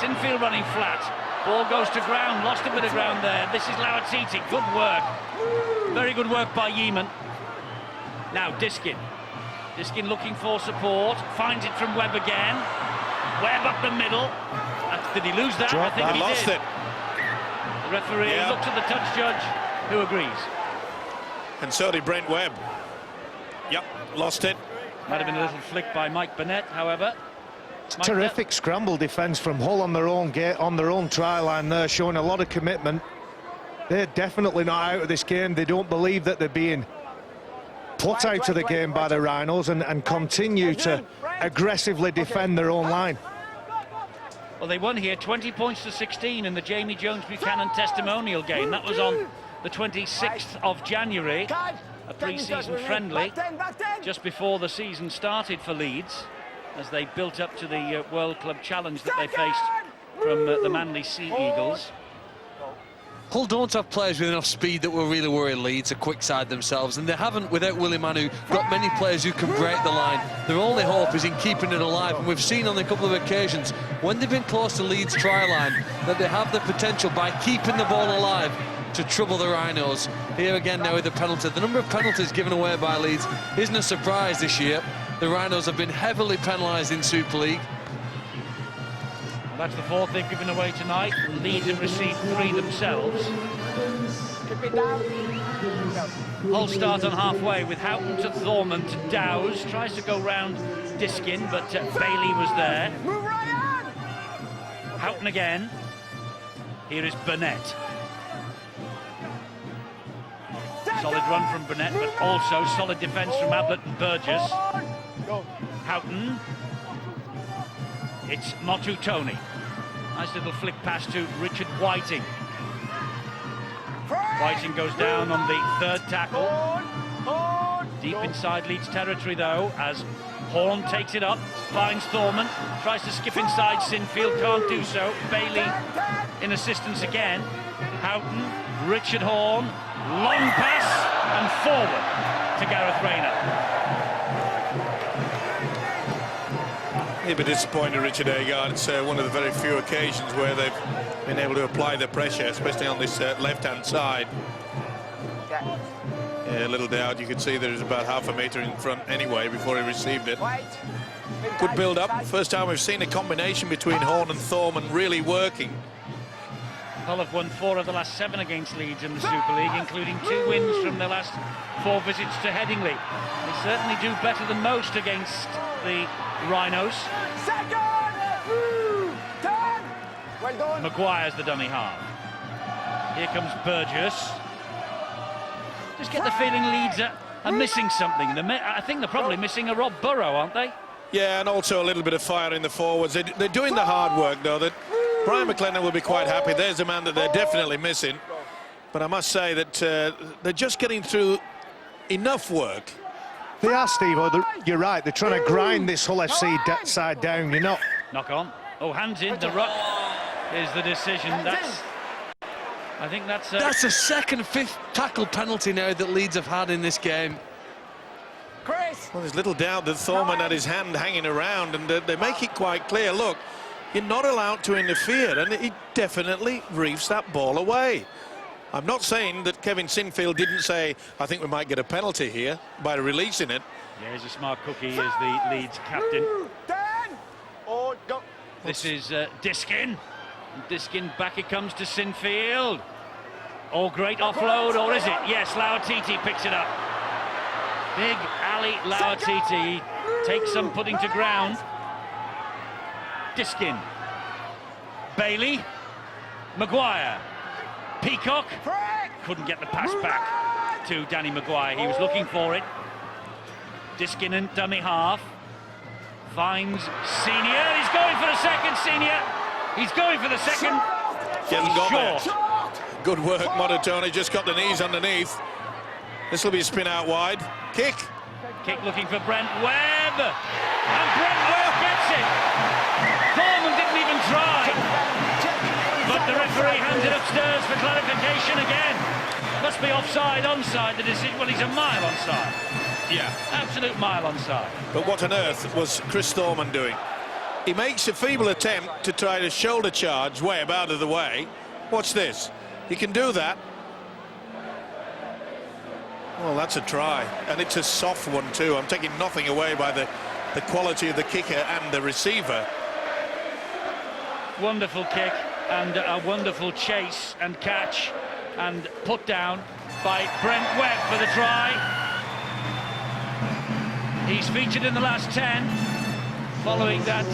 Sinfield running flat. Ball goes to ground, lost a bit of ground there. This is Lautiti. Good work. Very good work by Yeaman. Now Diskin. Diskin looking for support, finds it from Webb again. Webb up the middle. Did he lose that? I think he lost did. it. The referee looks at the touch judge, who agrees. And so did Brent Webb. Yep, lost it. Might have been a little flick by Mike Burnett, however. Terrific scramble defence from Hull on their own gate, on their own try line there, showing a lot of commitment. They're definitely not out of this game. They don't believe that they're being put out of the game by the Rhinos and continue to aggressively defend their own line. Well, they won here 20 points to 16 in the Jamie Jones-Buchanan testimonial game. That was on the 26th of January, a pre-season friendly, just before the season started for Leeds, as they built up to the World Club Challenge that they faced from the Manly Sea Eagles. Hull don't have players with enough speed that will really worry Leeds, a quick side themselves, and they haven't, without Willie Manu, got many players who can break the line. Their only hope is in keeping it alive, and we've seen on a couple of occasions when they've been close to Leeds' try line that they have the potential, by keeping the ball alive, to trouble the Rhinos. Here again now with the penalty. The number of penalties given away by Leeds isn't a surprise this year. The Rhinos have been heavily penalised in Super League. That's the fourth they've given away tonight. Leeds have received 3 themselves. Hull start on halfway with Houghton to Thorman to Dowes. Tries to go round Diskin, but Bailey was there. Houghton again. Here is Burnett. Solid run from Burnett, but also solid defence from Ablett and Burgess. Houghton. It's Motu Tony. Nice little flick pass to Richard Whiting. Whiting goes down on the 3rd tackle. Deep inside Leeds territory though, as Horn takes it up, finds Thorman, tries to skip inside Sinfield, can't do so. Bailey in assistance again. Houghton, Richard Horn, long pass and forward to Gareth Rayner. He'll be disappointed, Richard Agar. It's one of the very few occasions where they've been able to apply the pressure, especially on this left-hand side. Yeah, a little doubt. You could see there's about half a metre in front anyway before he received it. Good build-up. First time we've seen a combination between Horn and Thorman really working. Hull have won 4 of the last 7 against Leeds in the Super League, including 2 wins from their last 4 visits to Headingley. They certainly do better than most against the Rhinos. Maguire's the dummy half. Here comes Burgess. Just get the feeling Leeds are missing something. I think they're probably missing a Rob Burrow, aren't they? Yeah, and also a little bit of fire in the forwards. They're doing the hard work, though. That Brian McLennan will be quite happy. There's a man that they're definitely missing. But I must say that they're just getting through enough work. They are, Steve. You're right. They're trying to grind this Hull FC side down. You're not. Knock on. Oh, hands in. The ruck is the decision. I think that's a second, 5th tackle penalty now that Leeds have had in this game. Well, there's little doubt that Thorman had his hand hanging around, and they make it quite clear, look, you're not allowed to interfere, and he definitely reefs that ball away. I'm not saying that Kevin Sinfield didn't say, I think we might get a penalty here by releasing it. Yeah, he's a smart cookie, is the Leeds captain. This is Diskin. Diskin back it comes to Sinfield. Oh, great offload, or is it? Yes, Lauatiti picks it up. Big Ali Lauatiti takes some putting to ground. Diskin. Bailey. Maguire. Peacock. Couldn't get the pass back to Danny Maguire. He was looking for it. Diskin and dummy half. Finds Senior. He's going for the second, Senior. He's going for the second. Hasn't got short. there. Good work, Monotone. Just got the knees underneath. This will be a spin out wide. Kick. Kick looking for Brent Webb. And Brent Webb gets it. Thorman didn't even try. But the referee hands it upstairs for clarification again. Must be offside, onside. The decision. Well, he's a mile onside. Yeah, absolute mile onside. But what on earth was Chris Thorman doing? He makes a feeble attempt to try to shoulder charge Webb out of the way. Watch this. He can do that. Well, that's a try, and it's a soft one too. I'm taking nothing away by the quality of the kicker and the receiver. Wonderful kick and a wonderful chase and catch and put down by Brent Webb for the try. He's featured in the last 10 following that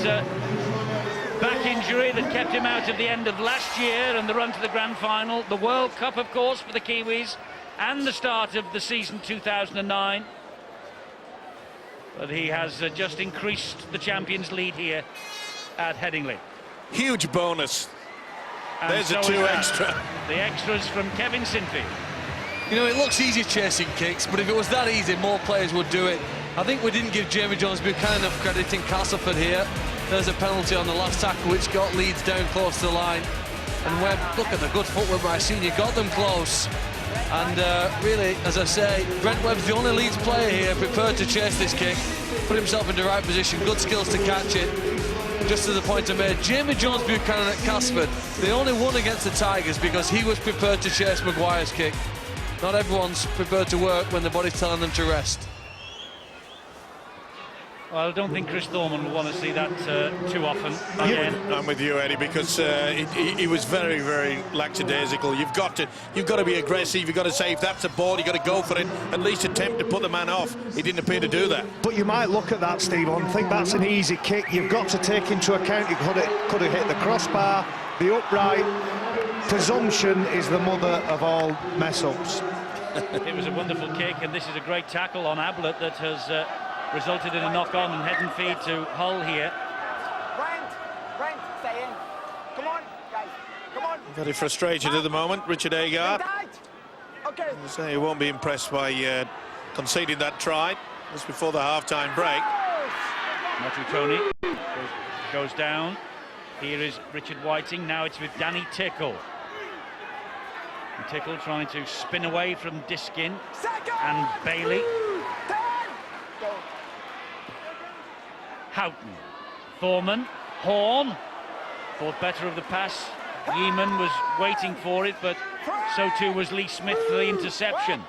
back injury that kept him out at the end of last year and the run to the grand final, the World Cup, of course, for the Kiwis, and the start of the season 2009. But he has just increased the champions' lead here at Headingley. Huge bonus. And there's so a 2 extra. The extras from Kevin Sinfield. You know, it looks easy chasing kicks, but if it was that easy, more players would do it. I think we didn't give Jamie Jones-Buchanan enough credit in Castleford here. There's a penalty on the last tackle, which got Leeds down close to the line. And Webb, look at the good footwork by Senior, got them close. And really, as I say, Brent Webb's the only Leeds player here prepared to chase this kick, put himself in the right position, good skills to catch it. Just to the point I made, Jamie Jones-Buchanan at Castleford, they only won against the Tigers because he was prepared to chase Maguire's kick. Not everyone's prepared to work when the body's telling them to rest. Well, I don't think Chris Thorman will want to see that too often again. I'm with you, Eddie, because he was very, very lackadaisical. You've got to be aggressive. You've got to say if that's a ball, you've got to go for it. At least attempt to put the man off. He didn't appear to do that. But you might look at that, Steve, and think that's an easy kick. You've got to take into account you could have hit the crossbar, the upright. Presumption is the mother of all mess-ups. It was a wonderful kick, and this is a great tackle on Ablett that has resulted in a knock-on and head and feed to Hull here. Brent, stay in. Come on, guys, come on. Very frustrated at the moment, Richard Agard. Okay. So he won't be impressed by conceding that try just before the half-time break. Motu Tony goes down. Here is Richard Whiting. Now it's with Danny Tickle. And Tickle trying to spin away from Diskin and Bailey. Houghton, Thorman, Horn, thought better of the pass. Yeaman was waiting for it, but so too was Lee Smith for the interception.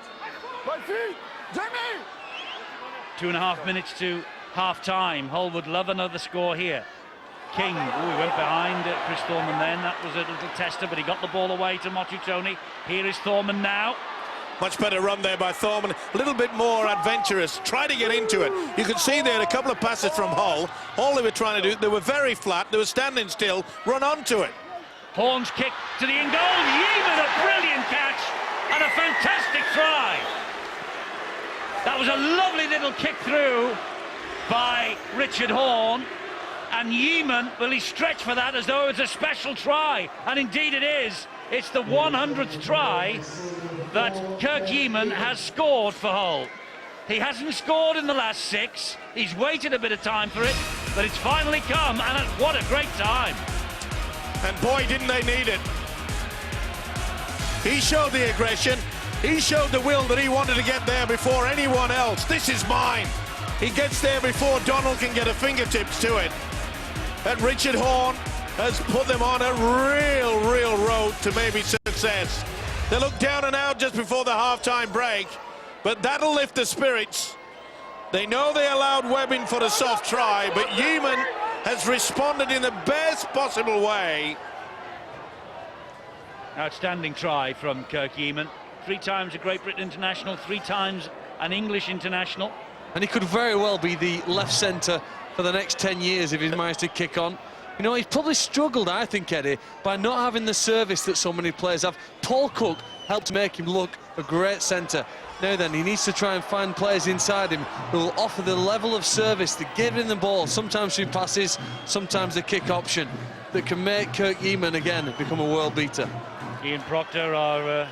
2.5 minutes to half-time. Hull would love another score here. King. Oh, he went behind Chris Thorman then. That was a little tester, but he got the ball away to Motu Tony. Here is Thorman now. Much better run there by Thorman. A little bit more adventurous. Try to get into it. You could see there a couple of passes from Hull. All they were trying to do, they were very flat. They were standing still. Run onto it. Horn's kick to the in goal. Yeaman, a brilliant catch and a fantastic try. That was a lovely little kick through by Richard Horn. And Yeaman, well, he stretched for that as though it was a special try. And indeed it is. It's the 100th try that Kirk Yeaman has scored for Hull. He hasn't scored in the last 6. He's waited a bit of time for it, but it's finally come, and what a great time. And boy, didn't they need it. He showed the aggression. He showed the will that he wanted to get there before anyone else. This is mine. He gets there before Donald can get a fingertips to it. And Richard Horn has put them on a real road to maybe success. They look down and out just before the half-time break, but that'll lift the spirits. They know they allowed Webbing for the soft try, but Yeaman has responded in the best possible way. Outstanding try from Kirk Yeaman. 3 times a Great Britain international, 3 times an English international. And he could very well be the left centre for the next 10 years if he's managed to kick on. You know, he's probably struggled, I think, Eddie, by not having the service that so many players have. Paul Cook helped make him look a great centre. Now then, he needs to try and find players inside him who will offer the level of service to give him the ball, sometimes through passes, sometimes the kick option, that can make Kirk Yeaman, again, become a world beater. Ian Proctor, our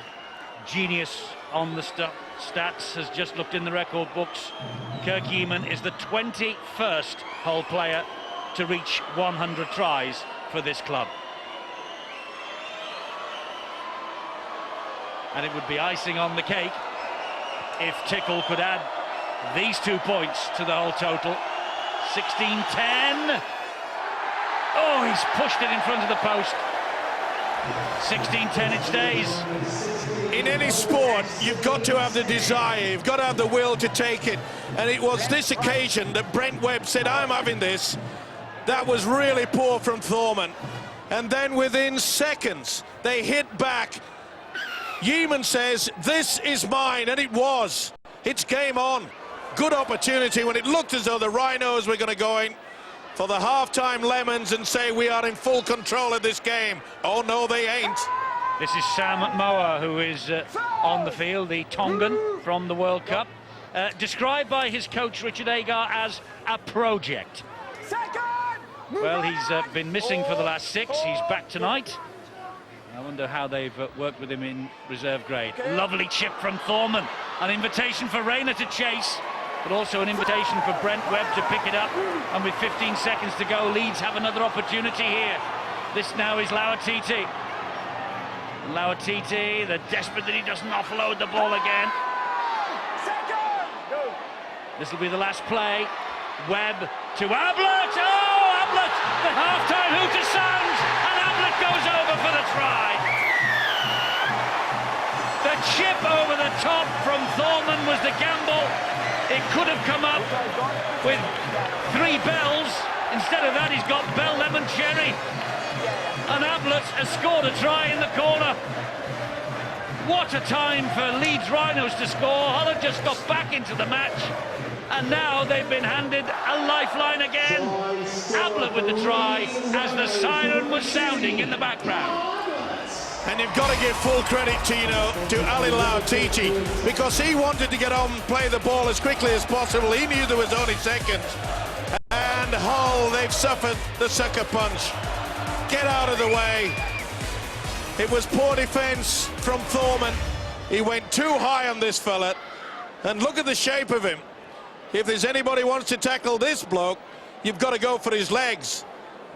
genius on the stats, has just looked in the record books. Kirk Yeaman is the 21st Hull player to reach 100 tries for this club. And it would be icing on the cake if Tickle could add these 2 points to the whole total. 16-10. Oh, he's pushed it in front of the post. 16-10 it stays. In any sport, you've got to have the desire, you've got to have the will to take it. And it was this occasion that Brent Webb said, I'm having this. That was really poor from Thorman. And then within seconds, they hit back. Yeaman says, this is mine, and it was. It's game on. Good opportunity when it looked as though the Rhinos were going to go in for the half-time lemons and say we are in full control of this game. Oh, no, they ain't. This is Sam Moa, who is on the field, the Tongan from the World Cup. Described by his coach, Richard Agar, as a project. Well, he's been missing for the last 6. He's back tonight. I wonder how they've worked with him in reserve grade. Lovely chip from Thorman. An invitation for Rayner to chase, but also an invitation for Brent Webb to pick it up. And with 15 seconds to go, Leeds have another opportunity here. This now is Lauatiti. Lauatiti, they're desperate that he doesn't offload the ball again. This will be the last play. Webb to Ablett. Oh, Ablett! The half-time hooter sounds, and Ablett goes over for the try. The chip over the top from Thorman was the gamble. It could have come up with 3 bells. Instead of that, he's got bell, lemon, cherry. And Ablett has scored a try in the corner. What a time for Leeds Rhinos to score. Hull had just got back into the match, and now they've been handed a lifeline again. Ablett with the try as the siren was sounding in the background. And you've got to give full credit to Ali Lauatiti, because he wanted to get on and play the ball as quickly as possible. He knew there was only seconds. And Hull, they've suffered the sucker punch. Get out of the way. It was poor defence from Thorman. He went too high on this fella. And look at the shape of him. If there's anybody who wants to tackle this bloke, you've got to go for his legs.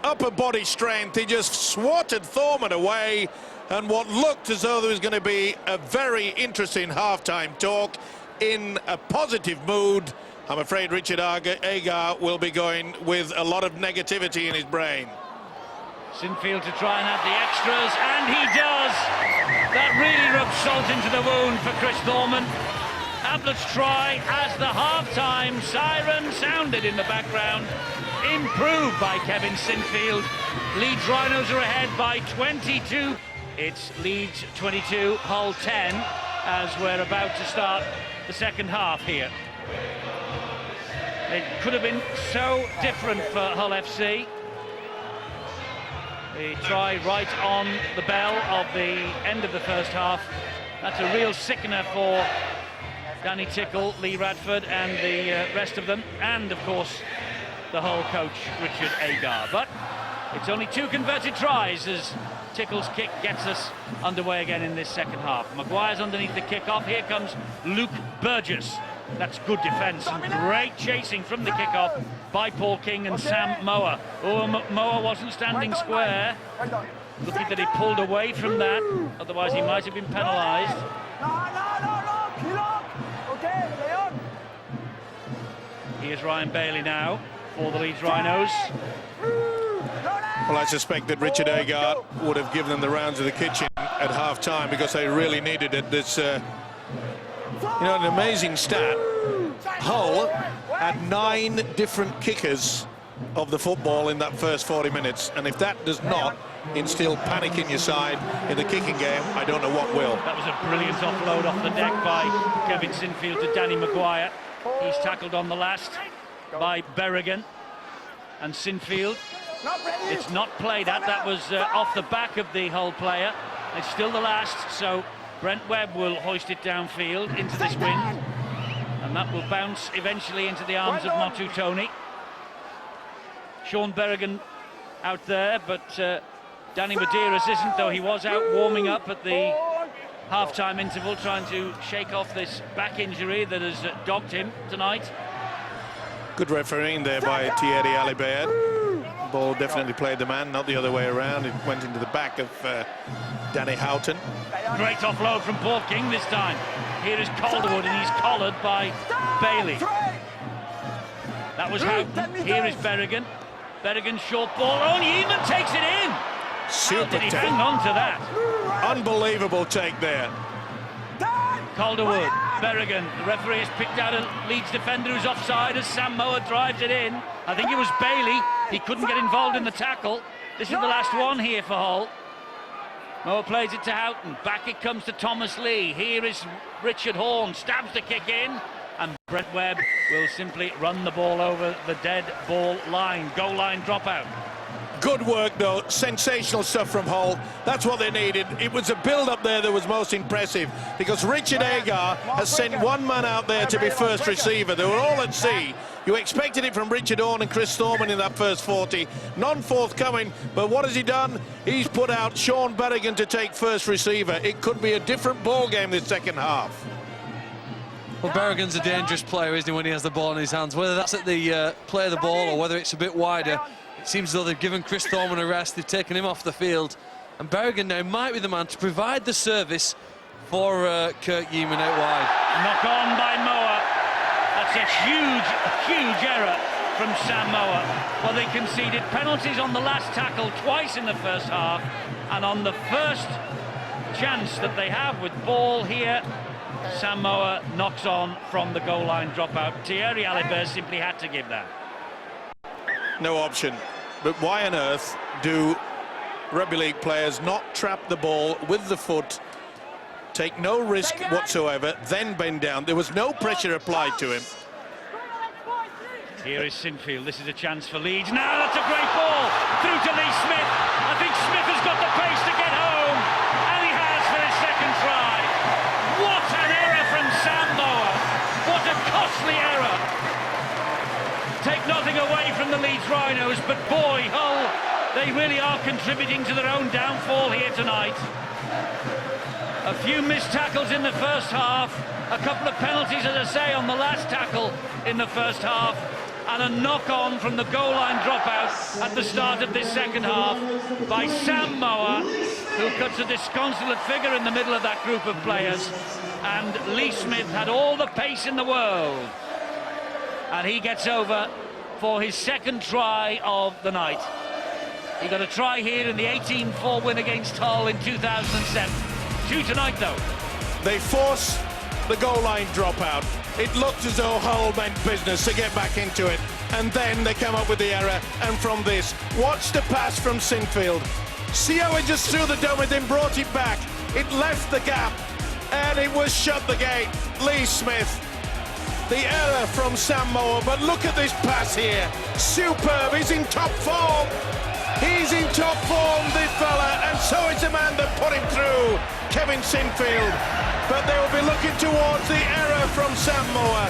Upper body strength. He just swatted Thorman away. And what looked as though there was going to be a very interesting half-time talk in a positive mood, I'm afraid Richard Agar will be going with a lot of negativity in his brain. Sinfield to try and add the extras, and he does. That really rubs salt into the wound for Chris Thorman. Ablett's try as the half-time siren sounded in the background. improved by Kevin Sinfield. Leeds Rhinos are ahead by 22. It's Leeds 22, Hull 10, as we're about to start the second half here. It could have been so different for Hull FC. The try right on the bell of the end of the first half. That's a real sickener for Danny Tickle, Lee Radford and the rest of them, and of course the Hull coach Richard Agar. But it's only 2 converted tries as Tickle's kick gets us underway again in this second half. Maguire's underneath the kick-off. Here comes Luke Burgess. That's good defence and great chasing from the kick-off by Paul King and Sam Moa. Oh, Moa wasn't standing square. Lucky that he pulled away from that, otherwise he might have been penalised. Here's Ryan Bailey now for the Leeds Rhinos. Well, I suspect that Richard Agar would have given them the rounds of the kitchen at half-time because they really needed it. This, you know, an amazing stat. Hull had 9 different kickers of the football in that first 40 minutes, and if that does not instill panic in your side in the kicking game, I don't know what will. That was a brilliant offload off the deck by Kevin Sinfield to Danny Maguire. He's tackled on the last by Berrigan and Sinfield. It's not played at. That was off the back of the Hull player. It's still the last, so Brent Webb will hoist it downfield into this wind, and that will bounce eventually into the arms of Motu Tony. Sean Berrigan out there, but Danny Medeiros isn't, though he was out warming up at the half-time interval, trying to shake off this back injury that has dogged him tonight. Good refereeing there by Thierry Alibert. Ball definitely played the man, not the other way around. It went into the back of Danny Houghton. Great offload from Paul King this time. Here is Calderwood, and he's collared by Bailey. That was Houghton. Here is Berrigan. Berrigan short ball. Oh, Yeaman takes it in. Super How did he take. hang on to that? Unbelievable take there. Calderwood, Berrigan. The referee has picked out a Leeds defender who's offside as Sam Moa drives it in. I think it was Bailey. He couldn't get involved in the tackle. This is the last one here for Hull. Moa plays it to Houghton. Back it comes to Thomas Lee. Here is Richard Horn. Stabs the kick in. And Brent Webb will simply run the ball over the dead ball line. Goal line dropout. Good work, though. Sensational stuff from Hull. That's what they needed. It was a build-up there that was most impressive, because Richard Agar has sent one man out there to be first receiver. They were all at sea. You expected it from Richard Horn and Chris Thorman in that first 40. None forthcoming, but what has he done? He's put out Sean Berrigan to take first receiver. It could be a different ball game this second half. Well, Berrigan's a dangerous player, isn't he, when he has the ball in his hands? Whether that's at the play of the ball or whether it's a bit wider, it seems as though they've given Chris Thorman a rest. They've taken him off the field, and Berrigan now might be the man to provide the service for Kurt Yeaman out wide. Knock on by Moa. That's a huge error from Sam Moa. Well, they conceded penalties on the last tackle twice in the first half, and on the first chance that they have with ball here, Sam Moa knocks on from the goal line dropout. Thierry Alibert simply had to give that. No option. But why on earth do rugby league players not trap the ball with the foot, take no risk whatsoever, then bend down? There was no pressure applied to him. Here is Sinfield. This is a chance for Leeds. Now that's a great ball through to Lee Smith. I think Smith has got the pace to get home, and he has for his second try. What an error from Sam Moa. What a costly error. Take nothing away from the Leeds Rhinos, but boy, Hull, they really are contributing to their own downfall here tonight. A few missed tackles in the first half, a couple of penalties, as I say, on the last tackle in the first half, and a knock-on from the goal line dropout at the start of this second half by Sam Moa, who cuts a disconsolate figure in the middle of that group of players, and Lee Smith had all the pace in the world. And he gets over for his second try of the night. He got a try here in the 18-4 win against Hull in 2007. 2 tonight, though. They force the goal line dropout. It looked as though Hull meant business to get back into it, and then they come up with the error, and from this, watch the pass from Sinfield. See how he just threw the dome and then brought it back. It left the gap, and it was shut the gate. Lee Smith, the error from Sam Moore, but look at this pass here. Superb, he's in top form. He's in top form, this fella, and so is the man that put him through, Kevin Sinfield. But they will be looking towards the error from Sam Moore.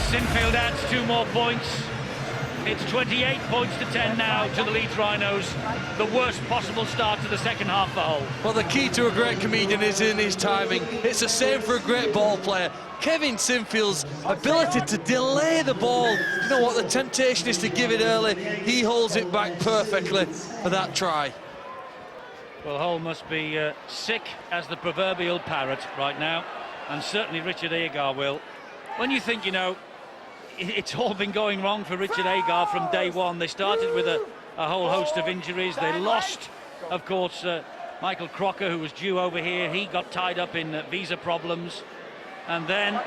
Sinfield adds 2 more points. It's 28 points to 10 now to the Leeds Rhinos. The worst possible start to the second half for Hull. Well, the key to a great comedian is in his timing. It's the same for a great ball player. Kevin Sinfield's ability to delay the ball. You know what, the temptation is to give it early. He holds it back perfectly for that try. Well, Hull must be sick as the proverbial parrot right now, and certainly Richard Agar will. When you think, you know, it's all been going wrong for Richard Agar from day one. They started with a whole host of injuries. They lost, of course, Michael Crocker, who was due over here. He got tied up in visa problems. And then,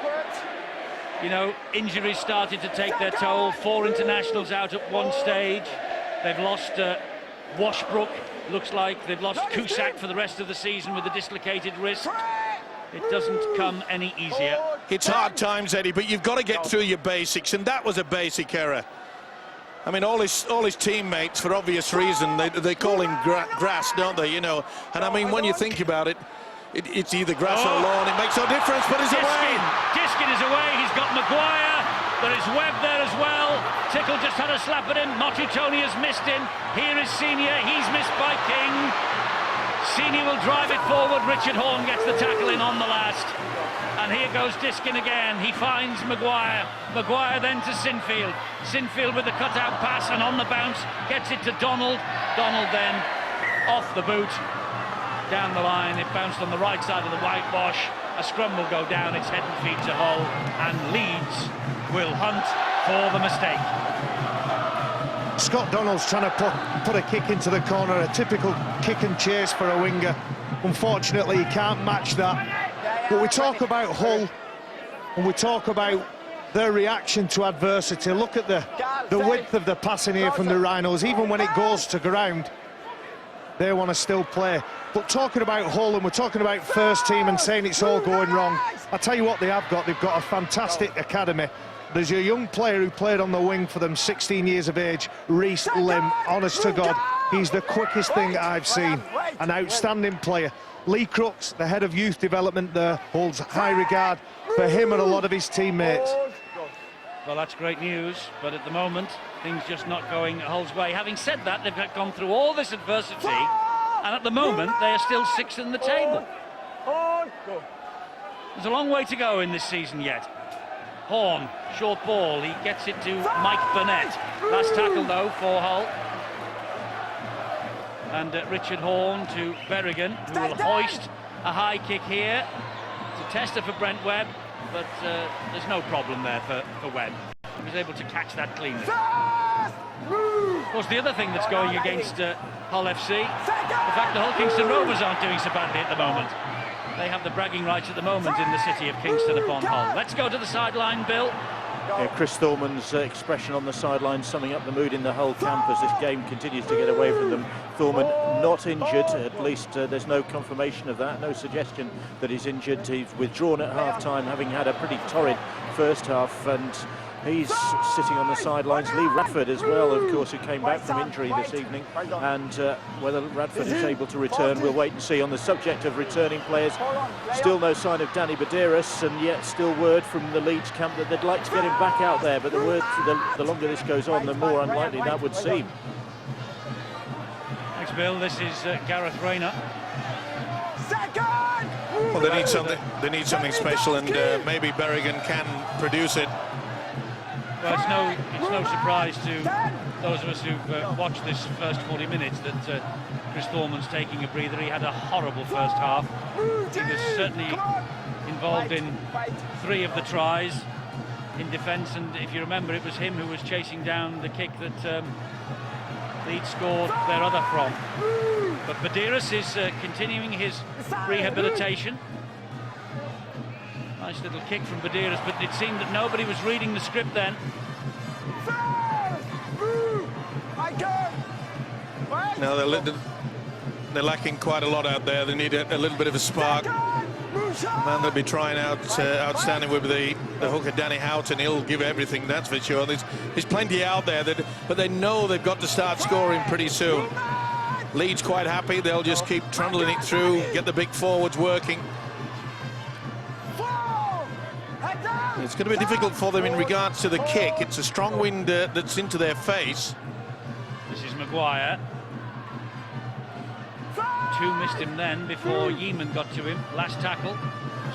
you know, injuries started to take their toll. 4 internationals out at one stage. They've lost Washbrook. Looks like they've lost Cusack for the rest of the season with a dislocated wrist. It doesn't come any easier. It's hard times, Eddie, but you've got to get through your basics, and that was a basic error. I mean, all his teammates, for obvious reason, they call him grass, don't they? You know, and I mean, when you think about it, it's either grass or lawn. It makes no difference, but he's away. Diskin is away. He's got Maguire. There is Webb there as well. Tickle just had a slap at him. Motu Tony has missed him. Here is Senior. He's missed by King. Senior will drive it forward. Richard Horne gets the tackle in on the last. And here goes Diskin again. He finds Maguire. Maguire then to Sinfield. Sinfield with the cutout pass, and on the bounce gets it to Donald. Donald then off the boot. Down the line. It bounced on the right side of the whitewash. A scrum will go down. It's head and feet to Hull. And Leeds will hunt for the mistake. Scott Donald's trying to put a kick into the corner, a typical kick and chase for a winger. Unfortunately, he can't match that. But we talk about Hull, and we talk about their reaction to adversity. Look at the width of the passing here from the Rhinos. Even when it goes to ground, they want to still play. But talking about Hull, and we're talking about first team and saying it's all going wrong, I tell you what they have got. They've got a fantastic academy. There's a young player who played on the wing for them, 16 years of age, Reece Lim. Honest to God, he's the quickest thing I've seen. An outstanding player. Lee Crooks, the head of youth development there, holds high regard for him and a lot of his teammates. Well, that's great news, but at the moment, things just not going Hull's way. Having said that, they've gone through all this adversity, and at the moment, they are still 6th in the table. There's a long way to go in this season yet. Horne, short ball, he gets it to Mike Burnett. Last tackle, though, for Hull. And Richard Horne to Berrigan, who will hoist a high kick here. It's a tester for Brent Webb, but there's no problem there for Webb. He was able to catch that cleanly. Of course, the other thing that's going against Hull FC, the fact the Hull Kingston Rovers aren't doing so badly at the moment. They have the bragging rights at the moment in the city of Kingston upon Hull. Let's go to the sideline, Bill. Yeah, Chris Thorman's expression on the sideline summing up the mood in the Hull camp as this game continues to get away from them. Thorman not injured, at least there's no confirmation of that, no suggestion that he's injured. He's withdrawn at half-time, having had a pretty torrid first half, and he's sitting on the sidelines. Lee Radford as well, of course, who came back from injury this evening, and whether Radford is able to return, we'll wait and see. On the subject of returning players, still no sign of Danny Badiris, and yet still word from the Leeds camp that they'd like to get him back out there, but the longer this goes on, the more unlikely that would seem. Thanks, Bill. This is Gareth Rayner. Well, they need something special, and maybe Berrigan can produce it. Well, it's no surprise to those of us who've watched this first 40 minutes that Chris Thorman's taking a breather. He had a horrible first half. He was certainly involved in 3 of the tries in defence, and if you remember, it was him who was chasing down the kick that Leeds scored their other from. But Badiris is continuing his rehabilitation. I Nice little kick from Badiris, but it seemed that nobody was reading the script then. Now they're lacking quite a lot out there. They need a little bit of a spark. And they'll be trying out outstanding with the hooker Danny Houghton. He'll give everything, that's for sure. There's plenty out there, but they know they've got to start scoring pretty soon. Leeds quite happy. They'll just keep trundling it through, get the big forwards working. It's going to be difficult for them in regards to the kick. It's a strong wind that's into their face. This is Maguire. Two missed him then before Yeaman got to him. Last tackle.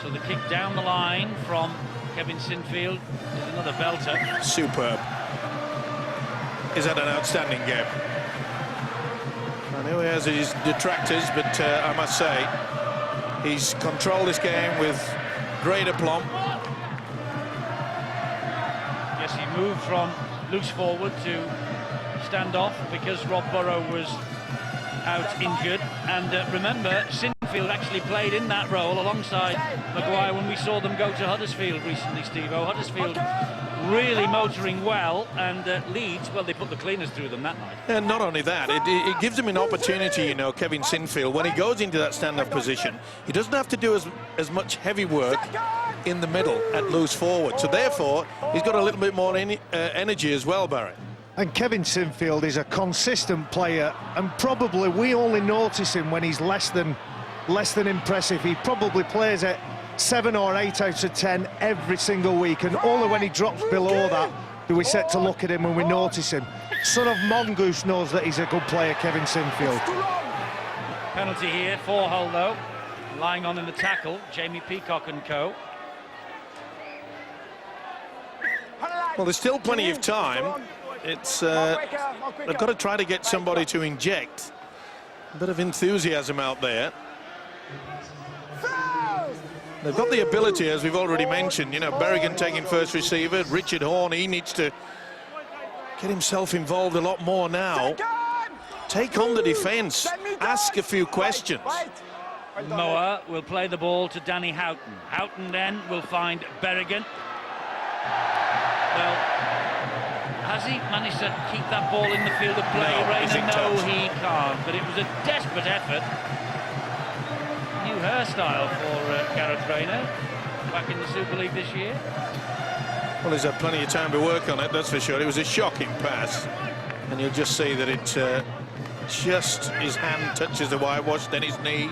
So the kick down the line from Kevin Sinfield is another belter. Superb. Is that an outstanding game? I know he has his detractors, but I must say he's controlled this game with great aplomb. Yes, he moved from loose forward to stand off because Rob Burrow was out injured, and remember, Sinfield actually played in that role alongside Maguire when we saw them go to Huddersfield recently, Steve-O. Huddersfield really motoring well, and Leeds, well, they put the cleaners through them that night. And not only that, it gives him an opportunity, you know, Kevin Sinfield, when he goes into that stand-off position, he doesn't have to do as much heavy work in the middle at loose forward, so therefore he's got a little bit more energy as well, Barry. And Kevin Sinfield is a consistent player, and probably we only notice him when he's less than impressive. He probably plays at 7 or 8 out of 10 every single week, and only when he drops below that do we set to look at him and we notice him. Son of Mongoose knows that he's a good player, Kevin Sinfield. Penalty here for Hull, though. Lying on in the tackle, Jamie Peacock and co. Well, there's still plenty of time. It's they've got to try to get somebody to inject a bit of enthusiasm out there. They've got the ability, as we've already mentioned, you know, Berrigan taking first receiver, Richard Horne, he needs to get himself involved a lot more now. Take on the defence, ask a few questions. Moa will play the ball to Danny Houghton. Houghton then will find Berrigan. Well, has he managed to keep that ball in the field of play, Rayner? No, he can't, but it was a desperate effort. New hairstyle for Gareth Rayner, back in the Super League this year. Well, he's had plenty of time to work on it, that's for sure. It was a shocking pass, and you'll just see that it just his hand touches the whitewash, then his knee.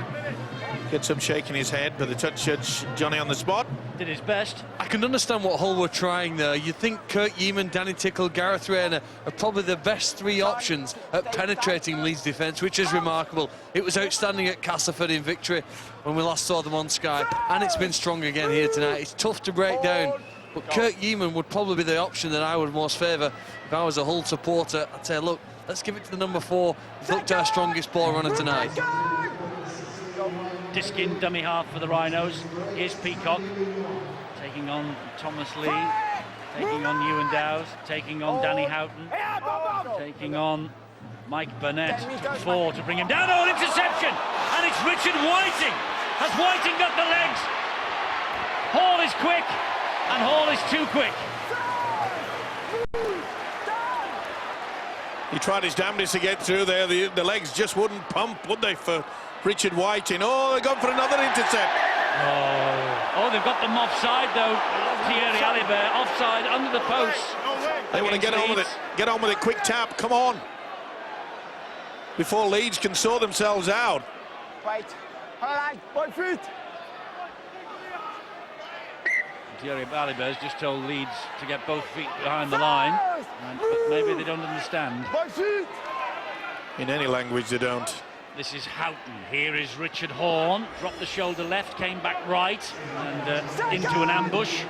Gets him shaking his head, but the touch judge, Johnny on the spot. Did his best. I can understand what Hull were trying there. You think Kurt Yeaman, Danny Tickle, Gareth Rayner are probably the best three options at penetrating Leeds' defence, which is remarkable. It was outstanding at Castleford in victory when we last saw them on Sky, and it's been strong again here tonight. It's tough to break down, but Kurt Yeaman would probably be the option that I would most favour if I was a Hull supporter. I'd say, look, let's give it to the number 4. He's looked our strongest ball runner tonight. Diskin, dummy half for the Rhinos. Here's Peacock, taking on Thomas Lee, taking on Ewan Dowes, taking on Danny Houghton, taking on Mike Burnett. 4 to bring him down. Oh, an interception! And it's Richard Whiting. Has Whiting got the legs? Hall is quick, and Hall is too quick. He tried his damnedest to get through there. The legs just wouldn't pump, would they, for Richard Whiting? Oh, they've gone for another intercept. Oh, they've got them offside, though. Thierry Alibert, offside, under the post. They want to get on with it. Get on with it. Quick tap, come on. Before Leeds can sort themselves out. Wait. Hold on. 1 feet. Thierry Alibert's just told Leeds to get both feet behind the line, but maybe they don't understand. 1 feet. In any language, they don't. This is Houghton. Here is Richard Horne. Dropped the shoulder left, came back right, and into an ambush.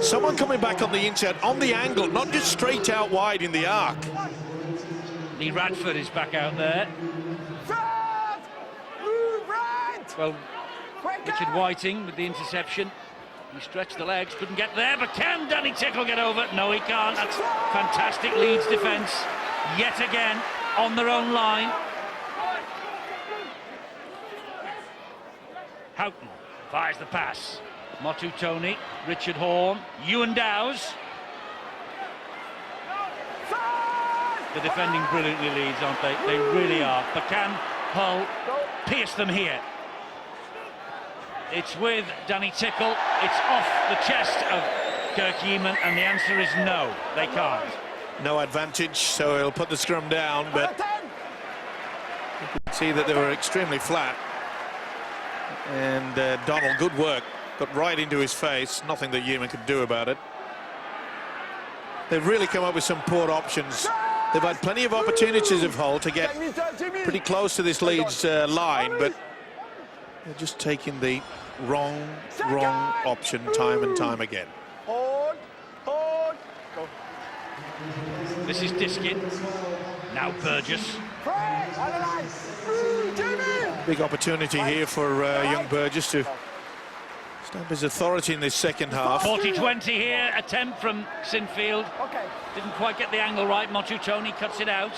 Someone coming back on the inside, on the angle, not just straight out wide in the arc. Lee Radford is back out there. Well, Richard Whiting with the interception. He stretched the legs, couldn't get there, but can Danny Tickle get over? No, he can't. That's fantastic Leeds defence. Yet again, on their own line. Houghton fires the pass. Motu Tony, Richard Horne, Ewan Dowes. They're defending brilliantly, Leeds, aren't they? They really are. But can Hull pierce them here? It's with Danny Tickle. It's off the chest of Kirk Yeaman, and the answer is no, they can't. No advantage, so he'll put the scrum down, but you can see that they were extremely flat. And Donald, good work, got right into his face. Nothing that Yeaman could do about it. They've really come up with some poor options. They've had plenty of opportunities of Hull to get pretty close to this Leeds line, but they're just taking the wrong option time and time again. This is Diskin. Now Burgess. Big opportunity here for young Burgess to stamp his authority in this second half. 40-20 here, attempt from Sinfield. Didn't quite get the angle right. Motu Tony cuts it out.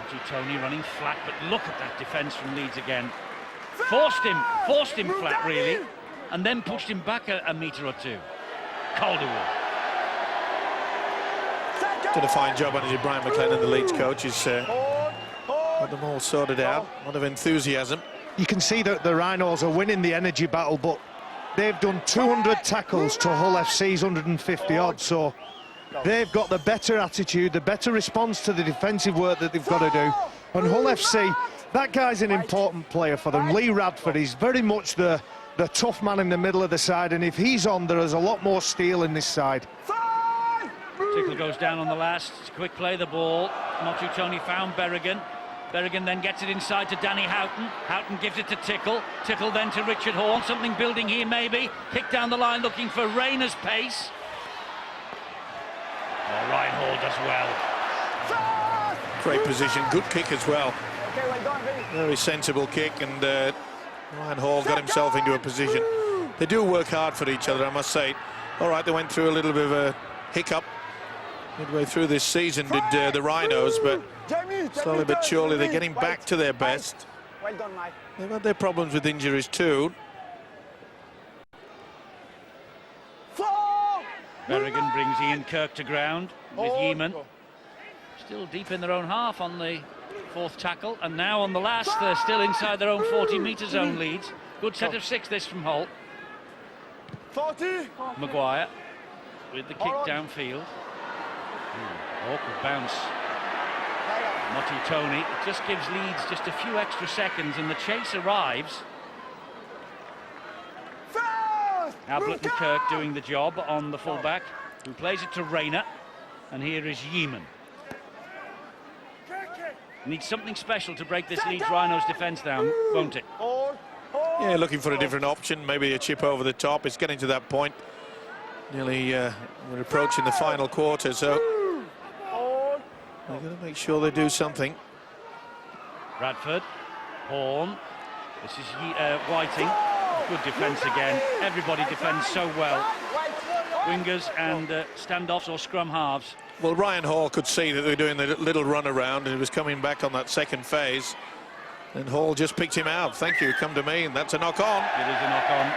Motu Tony running flat, but look at that defence from Leeds again. Forced him flat, really, and then pushed him back a metre or two. Calderwood. Did a fine job on it, Brian McLennan, the Leeds coach. He's got them all sorted out. A lot of enthusiasm. You can see that the Rhinos are winning the energy battle, but they've done 200 tackles to Hull FC's 150 odd, so they've got the better attitude, the better response to the defensive work that they've got to do. And Hull FC, that guy's an important player for them. Lee Radford is very much the tough man in the middle of the side, and if he's on, there is a lot more steel in this side. Tickle goes down on the last. Quick play the ball. Motu Tony found Berrigan. Berrigan then gets it inside to Danny Houghton. Houghton gives it to Tickle. Tickle then to Richard Horne. Something building here maybe. Kick down the line looking for Rayner's pace. Oh, Ryan Hall does well. Great position, good kick as well. Very sensible kick, and Ryan Hall got himself into a position. They do work hard for each other, I must say. All right, they went through a little bit of a hiccup midway through this season, did the Rhinos, but slowly but surely they're getting back to their best. They've had their problems with injuries too. Berrigan brings Ian Kirk to ground with Yeaman. Still deep in their own half on the fourth tackle, and now on the last they're still inside their own 40-metre zone. Leeds. Good set of 6 this from Hull. Maguire with the kick downfield. Awkward bounce. Motu Tony. It just gives Leeds just a few extra seconds, and the chase arrives. Ablett and Kirk doing the job on the fullback, who plays it to Rayner, and here is Yeaman. Needs something special to break this Leeds Rhinos defence down, won't it? Yeah, looking for a different option, maybe a chip over the top. It's getting to that point. Nearly we're approaching the final quarter, so they're going to make sure they do something. Radford, Horne, this is Whiting. Good defence again. Everybody defends so well. Wingers and standoffs or scrum halves. Well, Ryan Hall could see that they were doing the little run around, and he was coming back on that second phase. And Hall just picked him out. Thank you, come to me, and that's a knock-on. It is a knock-on.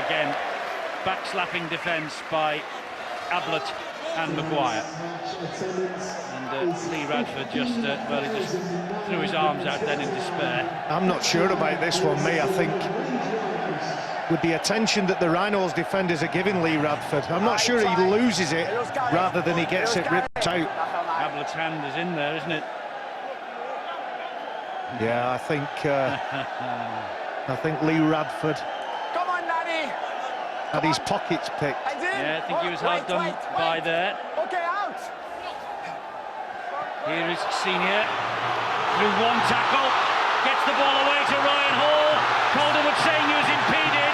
Again, backslapping defence by Ablett and Maguire. And Lee Radford just threw his arms out then in despair. I'm not sure about this one, me. I think with the attention that the Rhinos defenders are giving Lee Radford, I'm not sure he loses it rather than he gets it ripped out. Ablett's hand is in there, isn't it? Yeah, I think Lee Radford had his pockets picked. Yeah, I think he was hard done by there. Here is Senior through one tackle, gets the ball away to Ryan Hall. Calderwood saying he was impeded.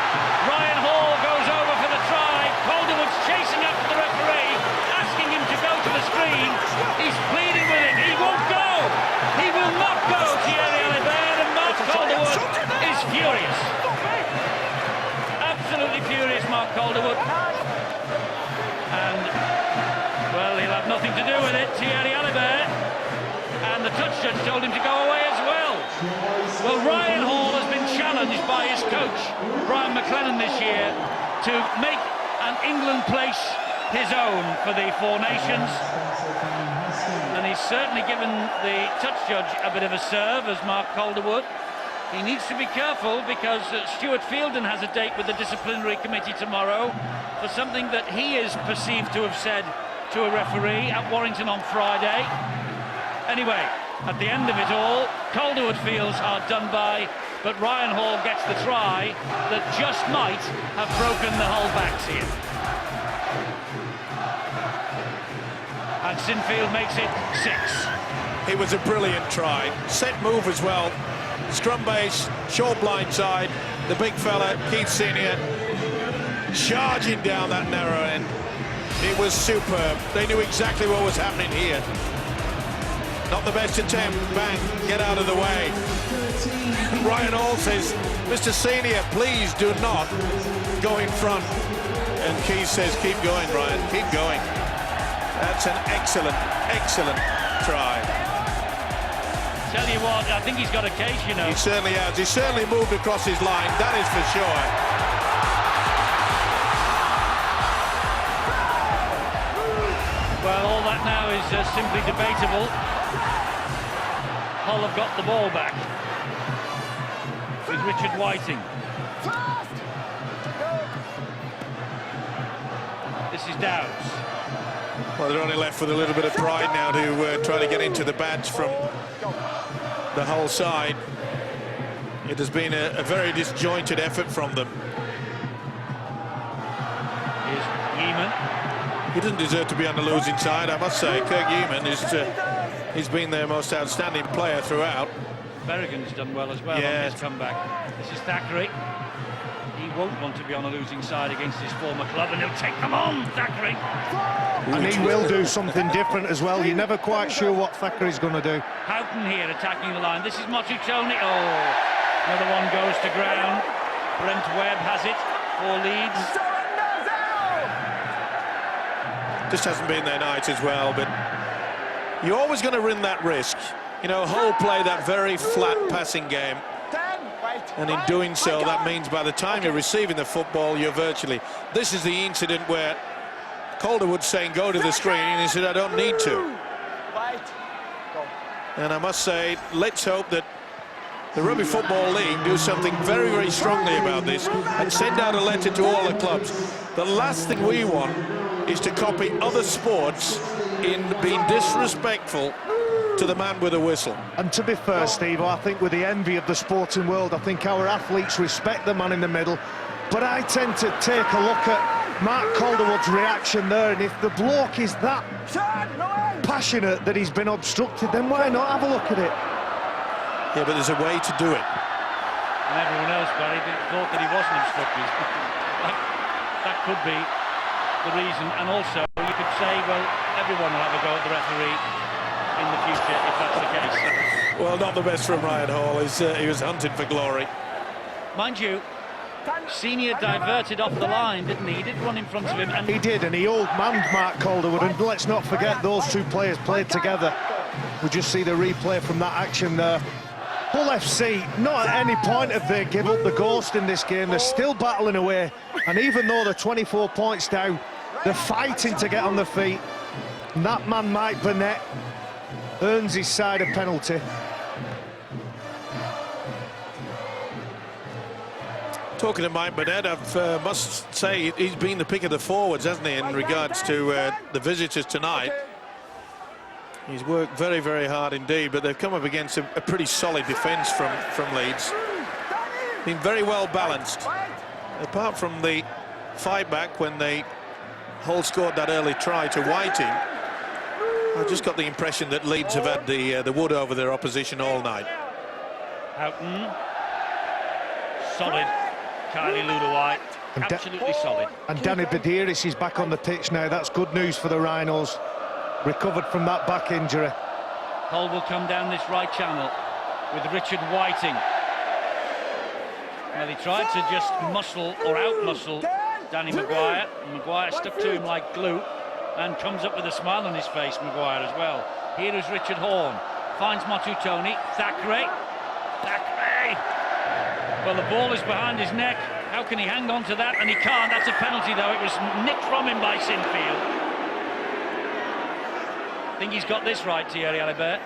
Ryan Hall goes over for the try. Calderwood's chasing after the referee, asking him to go to the screen. He's pleading with him. He won't go. He will not go. Thierry Alibert, and Mark Calderwood is furious. Absolutely furious, Mark Calderwood. And, well, he'll have nothing to do with it, Thierry Alibert. And the touch judge told him to go away as well. Well, Ryan Hall has been challenged by his coach, Brian McLennan, this year to make an England place his own for the Four Nations. And he's certainly given the touch judge a bit of a serve, as Mark Calderwood. He needs to be careful because Stuart Fielden has a date with the disciplinary committee tomorrow for something that he is perceived to have said to a referee at Warrington on Friday. Anyway, at the end of it all, Calderwood feels are done by, but Ryan Hall gets the try that just might have broken the Hull backs here. And Sinfield makes it 6. It was a brilliant try. Set move as well. Scrum base, short blind side. The big fella, Keith Senior, charging down that narrow end. It was superb. They knew exactly what was happening here. Not the best attempt. Bang, get out of the way. Ryan Hall says, Mr. Senior, please do not go in front. And Keith says, keep going, Ryan, keep going. That's an excellent, excellent try. Tell you what, I think he's got a case, you know. He certainly has. He certainly moved across his line, that is for sure. Well, all that now is simply debatable. Hull have got the ball back with Richard Whiting. This is Dowds. Well, they're only left with a little bit of pride now to try to get into the badge from the Hull side. It has been a very disjointed effort from them. Here's Yeaman. He doesn't deserve to be on the losing side, I must say. Kirk Yeaman is he's been their most outstanding player throughout. Berrigan's done well as well on his comeback. This is Thackeray. He won't want to be on a losing side against his former club, and he'll take them on, Thackeray. And he will do something different as well. You're never quite sure what Thackeray's going to do. Houghton here attacking the line. This is Motutoni. Oh, another one goes to ground. Brent Webb has it for Leeds. Just hasn't been their night as well, but you're always going to run that risk. You know, Hull play that very flat passing game, and in doing so, that means by the time you're receiving the football, you're virtually... This is the incident where Calderwood's saying, go to the screen, and he said, I don't need to. And I must say, let's hope that the Rugby Football League do something very, very strongly about this and send out a letter to all the clubs. The last thing we want is to copy other sports in being disrespectful to the man with a whistle. And to be fair, Steve, I think with the envy of the sporting world, I think our athletes respect the man in the middle. But I tend to take a look at Mark Calderwood's reaction there, and if the bloke is that passionate that he's been obstructed, then why not have a look at it? Yeah, but there's a way to do it. And everyone else, Barry, thought that he wasn't obstructed. that could be the reason. And also, you could say, well, everyone will have a go at the referee in the future if that's the case. Well, not the best from Ryan Hall. He was hunting for glory. Mind you, Senior diverted off the line, didn't he? He did run in front of him. And he did, and he old-manned Mark Calderwood. And let's not forget, those two players played together. We just see the replay from that action there. Hull FC, not at any point have they give up the ghost in this game. They're still battling away, and even though they're 24 points down, they're fighting to get on their feet. And that man, Mike Burnett, earns his side a penalty. Talking to Mike Burnett, I must say he's been the pick of the forwards, hasn't he, in regards to the visitors tonight. He's worked very, very hard indeed, but they've come up against a pretty solid defence from Leeds. Been very well balanced. Apart from the fight back when they Hull scored that early try to Whiting, I just got the impression that Leeds have had the wood over their opposition all night. Houghton. Solid. Kylie Luda-White. Absolutely solid. And Danny Badiris is back on the pitch now. That's good news for the Rhinos. Recovered from that back injury. Hull will come down this right channel with Richard Whiting. Well, he tried to just muscle or out-muscle Danny Maguire. Maguire stuck to him like glue and comes up with a smile on his face, Maguire as well. Here is Richard Horne. Finds Motutoni. Thackeray. Thackeray! Well, the ball is behind his neck. How can he hang on to that? And he can't. That's a penalty, though. It was nicked from him by Sinfield. I think he's got this right, Thierry Alibert.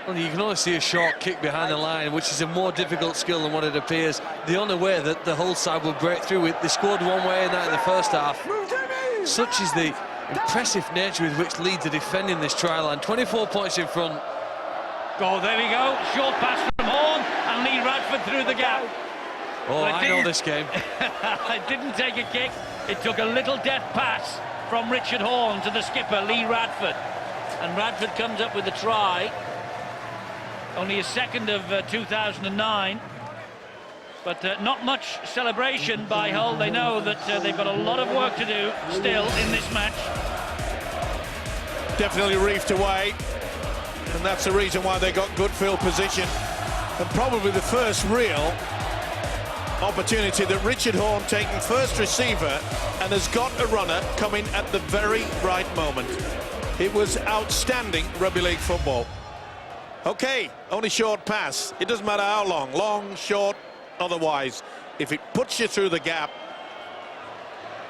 Well, you can only see a short kick behind the line, which is a more difficult skill than what it appears. The only way that the whole side will break through it, they scored one way in that in the first half. Such is the impressive nature with which Leeds are defending this try line. 24 points in front. Oh, there we go. Short pass from Horn, and Lee Radford through the gap. Oh, I know this game. It didn't take a kick. It took a little death pass from Richard Horn to the skipper, Lee Radford. And Radford comes up with the try. Only a second of 2009. But not much celebration by Hull. They know that they've got a lot of work to do still in this match. Definitely reefed away. And that's the reason why they got good field position. And probably the first real opportunity that Richard Horn taking first receiver and has got a runner coming at the very right moment. It was outstanding rugby league football. Okay, only short pass. It doesn't matter how long, short, otherwise. If it puts you through the gap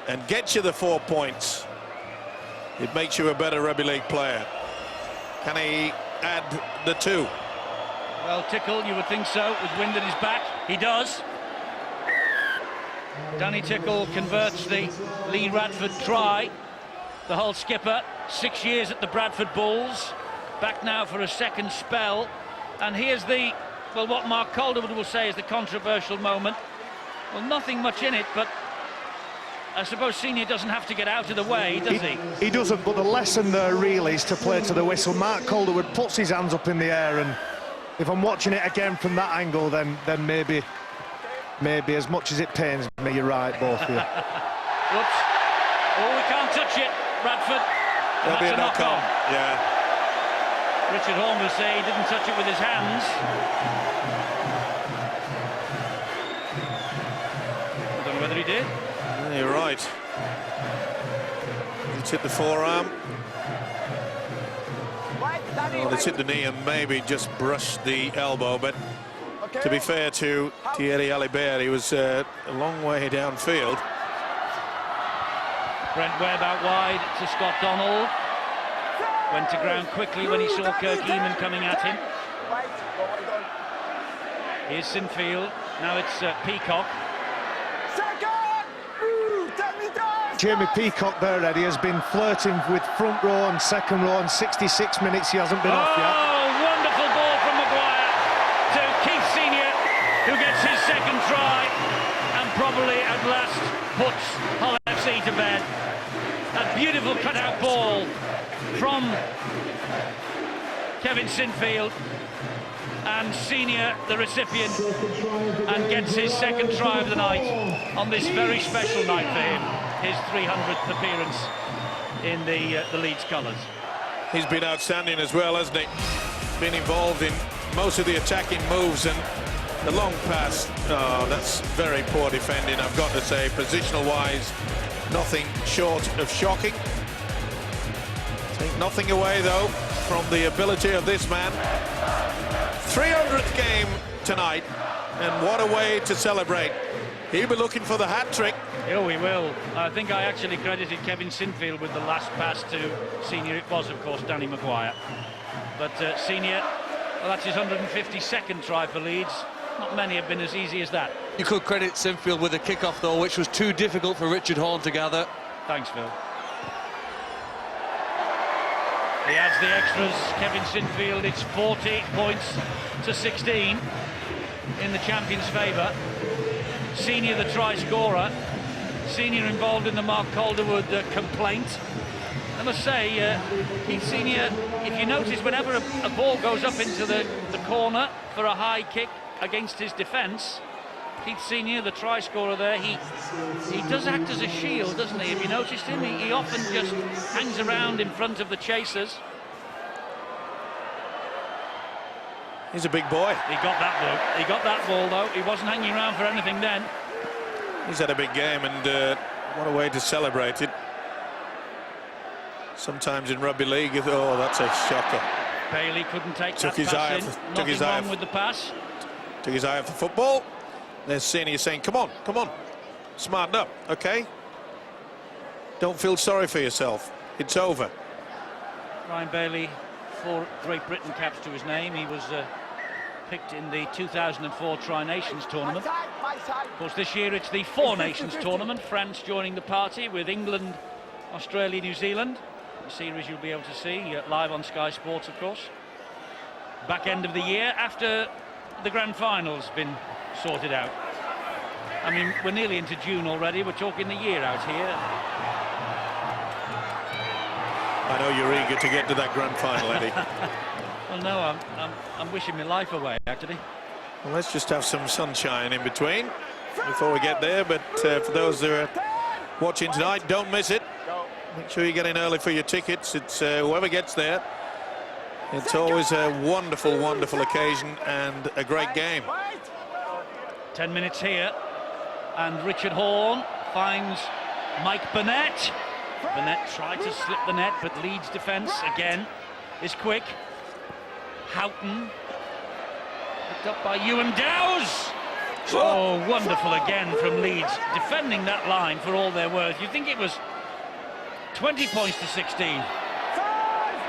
and gets you the 4 points, it makes you a better rugby league player. Can he add the 2? Well, Tickle, you would think so, with wind at his back. He does. Danny Tickle converts the Lee Radford try. The Hull skipper, 6 years at the Bradford Bulls, back now for a second spell. And here's the, well, what Mark Calderwood will say is the controversial moment. Well, nothing much in it, but I suppose Senior doesn't have to get out of the way, does he? He doesn't, but the lesson there really is to play to the whistle. Mark Calderwood puts his hands up in the air, and if I'm watching it again from that angle, then maybe as much as it pains me, you're right, both of you. Whoops. Oh, we can't touch it, Bradford. There'll be a knock-on. Yeah. Richard Horn will say he didn't touch it with his hands. I don't know whether he did. Yeah, you're right. It's hit the forearm. Well, it's hit the knee and maybe just brushed the elbow, but to be fair to Thierry Alibert, he was a long way downfield. Brent Webb out wide to Scott Donald. Went to ground quickly when he saw Kirk Eamon coming at him. Here's Sinfield. Now it's Peacock. Jamie Peacock there, Eddie, has been flirting with front row and second row, and 66 minutes he hasn't been off yet. Oh, wonderful ball from Maguire to Keith Senior, who gets his second try and probably at last puts Hull FC to bed. That beautiful cutout ball from Kevin Sinfield, and Senior, the recipient, and gets his second try of the night on this very special night for him, his 300th appearance in the Leeds colours. He's been outstanding as well, hasn't he? Been involved in most of the attacking moves, and the long pass, oh, that's very poor defending, I've got to say. Positional-wise, nothing short of shocking. Take nothing away, though, from the ability of this man. 300th game tonight, and what a way to celebrate. He'll be looking for the hat-trick. Oh, he will. I think I actually credited Kevin Sinfield with the last pass to Senior. It was, of course, Danny Maguire. But Senior, well, that's his 152nd try for Leeds. Not many have been as easy as that. You could credit Sinfield with a kick-off, though, which was too difficult for Richard Horn to gather. Thanks, Phil. He adds the extras. Kevin Sinfield, it's 40 points to 16 in the champions' favour. Senior, the try scorer. Senior involved in the Mark Calderwood complaint. I must say, Keith Senior, if you notice, whenever a ball goes up into the corner for a high kick against his defence, Keith Senior, the try scorer there, he does act as a shield, doesn't he? Have you noticed him? He often just hangs around in front of the chasers. He's a big boy. He got that ball. He got that ball, though. He wasn't hanging around for anything then. He's had a big game, and what a way to celebrate it. Sometimes in rugby league, oh, that's a shocker. Bailey couldn't take Took that his pass eye in. off, took Nothing his eye wrong off, with the pass. took his eye off the football. There's Senior saying, come on, come on, smarten up, okay? Don't feel sorry for yourself. It's over. Ryan Bailey, 4 Great Britain caps to his name. He was picked in the 2004 Tri-Nations tournament. Of course, this year it's the Four Nations tournament. France joining the party with England, Australia, New Zealand. The series you'll be able to see live on Sky Sports, of course. Back end of the year, after the grand final's been sorted out. I mean, we're nearly into June already. We're talking the year out here. I know you're eager to get to that grand final, Eddie. Well, no, I'm wishing my life away, actually. Well, let's just have some sunshine in between before we get there. But for those that are watching tonight, don't miss it. Make sure you get in early for your tickets. It's whoever gets there. It's always a wonderful, wonderful occasion and a great game. 10 minutes here, and Richard Horne finds Mike Burnett. Burnett tried to slip the net, but Leeds defence again is quick. Houghton picked up by Ewan Dowes. Oh, wonderful again from Leeds, defending that line for all their worth. You think it was 20 points to 16.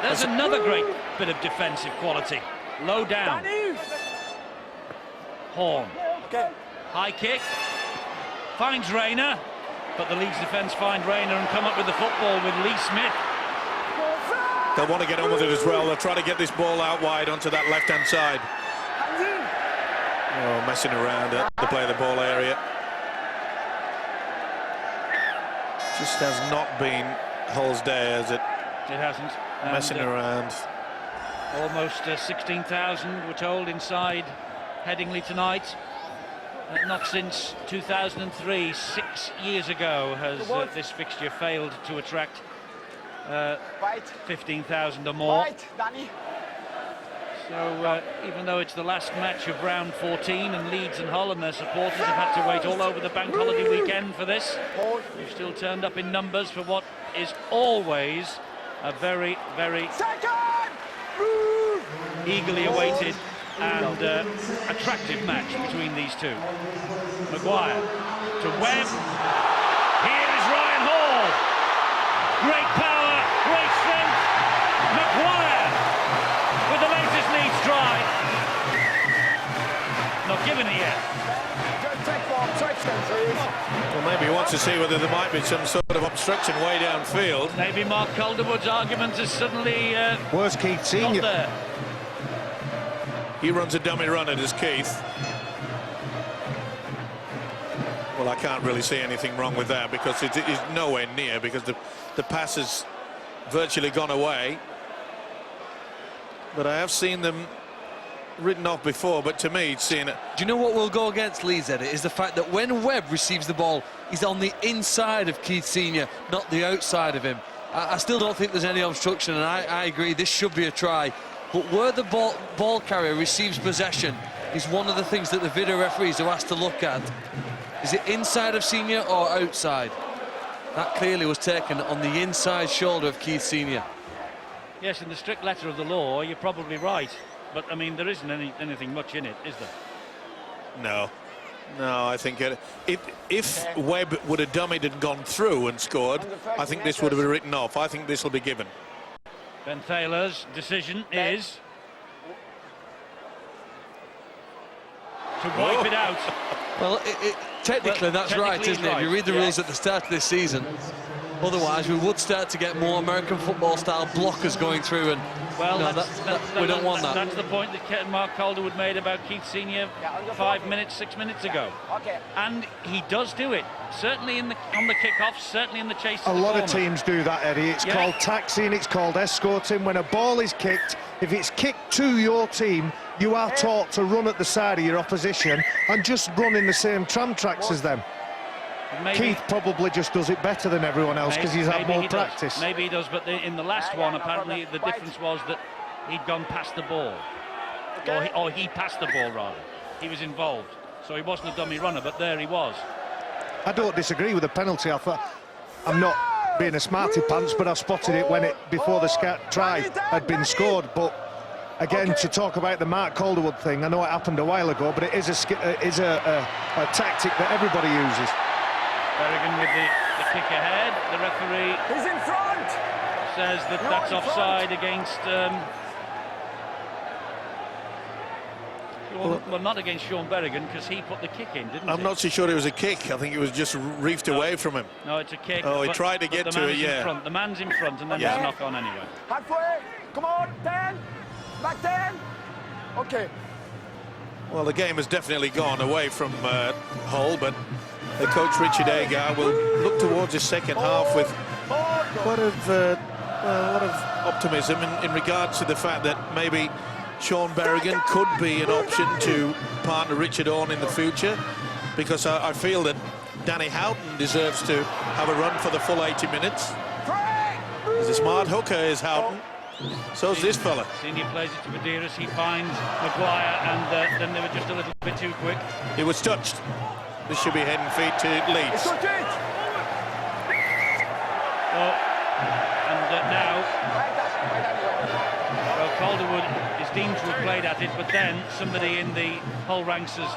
There's another great bit of defensive quality. Low down. Horne. High kick. Finds Rayner. But the Leeds defence find Rayner and come up with the football with Lee Smith. They'll want to get on with it as well. They'll try to get this ball out wide onto that left-hand side. Oh, messing around at the play of the ball area. Just has not been Hull's day, has it? It hasn't. And, messing around. Almost 16,000, we're told, inside Headingley tonight. Not since 2003, 6 years ago, has this fixture failed to attract 15,000 or more. So even though it's the last match of round 14 and Leeds and Hull and their supporters have had to wait all over the bank holiday weekend for this, they've still turned up in numbers for what is always a very, very eagerly awaited and attractive match between these two. Maguire to Webb. Here is Ryan Hall. Great power, great strength. Maguire with the latest Leeds try. Not given it yet. Well, maybe he wants to see whether there might be some sort of obstruction way downfield. Maybe Mark Calderwood's argument is suddenly where's Keith not Senior? there. He runs a dummy run at his Keith. Well, I can't really see anything wrong with that because it is nowhere near, because the pass has virtually gone away. But I have seen them written off before, but to me, it's seen it. Do you know what will go against Leeds, Eddie? Is the fact that when Webb receives the ball, he's on the inside of Keith Senior, not the outside of him. I still don't think there's any obstruction, and I agree this should be a try. But where the ball carrier receives possession is one of the things that the video referees are asked to look at. Is it inside of Senior or outside? That clearly was taken on the inside shoulder of Keith Senior. Yes, in the strict letter of the law, you're probably right. But, I mean, there isn't anything much in it, is there? No. No, I think if Webb would have dummied and gone through and scored, I think this would have been written off. I think this will be given. Ben Thaler's decision is to wipe it out. Well, technically that's right, isn't it? If you read the rules at the start of this season, otherwise we would start to get more American football style blockers going through, and well, we don't want that. That's the point that Mark Calderwood made about Keith Senior 6 minutes ago. And he does do it, certainly on the kick-offs, certainly in the chase. A lot of teams do that, Eddie. It's called taxiing, it's called escorting. When a ball is kicked, if it's kicked to your team, you are taught to run at the side of your opposition and just run in the same tram tracks as them. Keith probably just does it better than everyone else because he's had more practice. Maybe he does, but in the last one, apparently the difference was that he'd gone past the ball. Or he passed the ball, rather. He was involved. So he wasn't a dummy runner, but there he was. I don't disagree with the penalty. I thought, I'm not being a smarty pants, but I spotted it when before the try had been scored. But Again, to talk about the Mark Calderwood thing, I know it happened a while ago, but it is a tactic that everybody uses. Berrigan with the kick ahead. The referee He's in front. says that that's offside against... well, not against Sean Berrigan, because he put the kick in, didn't he? I'm not so sure it was a kick. I think it was just reefed away from him. No, it's a kick. Oh, he tried to get to it, yeah. Front. The man's in front, and then there's a knock on anyway. Halfway. Come on. 10. Back 10. Okay. Well, the game has definitely gone away from Hull, but the coach Richard Agar will look towards the second half with quite a lot of optimism in regards to the fact that maybe Sean Berrigan could be an option to partner Richard on in the future, because I feel that Danny Houghton deserves to have a run for the full 80 minutes. He's a smart hooker, is Houghton. So's this fella. Senior plays it to Medeiros, he finds Maguire, and then they were just a little bit too quick. He was touched. This should be heading feet to Leeds. Oh, and now, well, Calderwood is deemed to have played at it, but then somebody in the Hull ranks has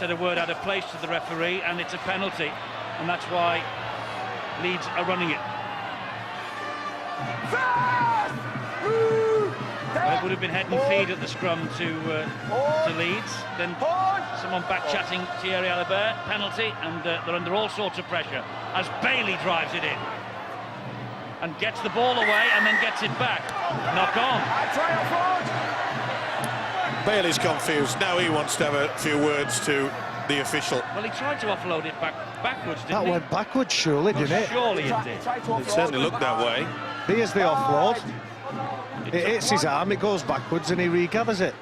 said a word out of place to the referee, and it's a penalty, and that's why Leeds are running it. Well, it would have been head and feed at the scrum to Leeds. Then someone back-chatting Thierry Alibert, penalty, and they're under all sorts of pressure as Bailey drives it in and gets the ball away and then gets it back. Knock on. Bailey's confused. Now he wants to have a few words to the official. Well, he tried to offload it backwards, didn't he? That went backwards, surely, didn't it? Surely it did. It certainly looked that way. Here's the offload. It hits his arm, it goes backwards, and he regathers it.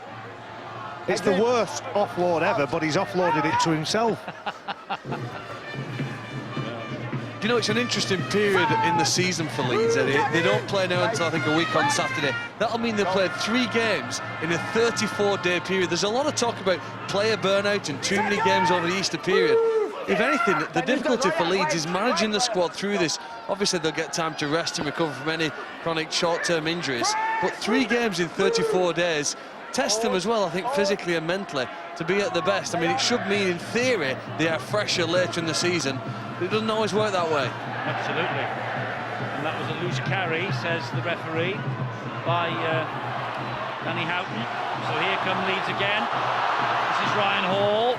It's the worst offload ever, but he's offloaded it to himself. You know, it's an interesting period in the season for Leeds, Eddie. They don't play now until, I think, a week on Saturday. That'll mean they've played 3 games in a 34-day period. There's a lot of talk about player burnout and too many games over the Easter period. If anything, the difficulty for Leeds is managing the squad through this. Obviously, they'll get time to rest and recover from any chronic short-term injuries. But 3 games in 34 days test them as well, I think, physically and mentally, to be at the best. I mean, it should mean, in theory, they are fresher later in the season. It doesn't always work that way. Absolutely. And that was a loose carry, says the referee, by Danny Houghton. So here come Leeds again. This is Ryan Hall.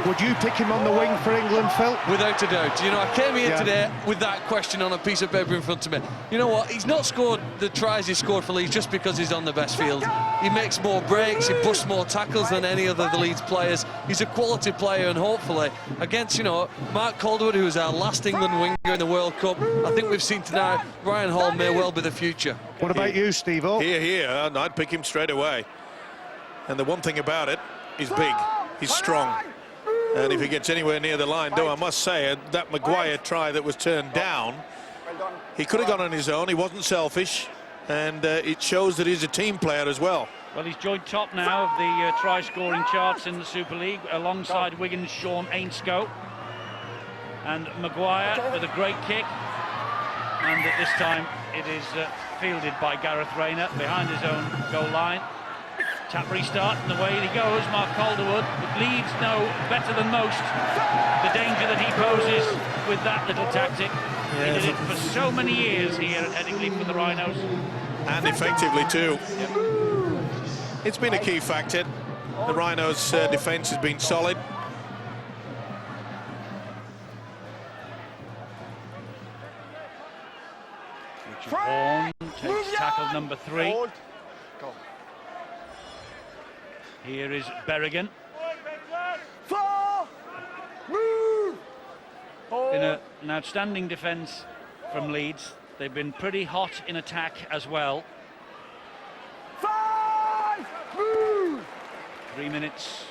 Would you pick him on the wing for England, Phil? Without a doubt. You know, I came here today with that question on a piece of paper in front of me. You know what? He's not scored the tries he scored for Leeds just because he's on the best field. He makes more breaks, he busts more tackles than any other of the Leeds players. He's a quality player, and hopefully, against, you know, Mark Calderwood, who was our last England winger in the World Cup, I think we've seen tonight, Ryan Hall may well be the future. What about you, Steve-O? Here, and I'd pick him straight away. And the one thing about it, he's big, he's strong. And if he gets anywhere near the line, though I must say, that Maguire try that was turned down, he could have gone on his own, he wasn't selfish, and it shows that he's a team player as well. Well, he's joined top now of the try-scoring charts in the Super League, alongside Wigan's Sean Ainscough. And Maguire with a great kick, and at this time it is fielded by Gareth Rayner behind his own goal line. Tap restart, and away he goes, Mark Calderwood. But Leeds know better than most the danger that he poses with that little tactic. He did it for so many years here at Headingley for the Rhinos. And effectively too. Yep. It's been a key factor. The Rhinos' defence has been solid. Richard Horn takes tackle number 3. Here is Berrigan. In an outstanding defence from Leeds. They've been pretty hot in attack as well. 3 minutes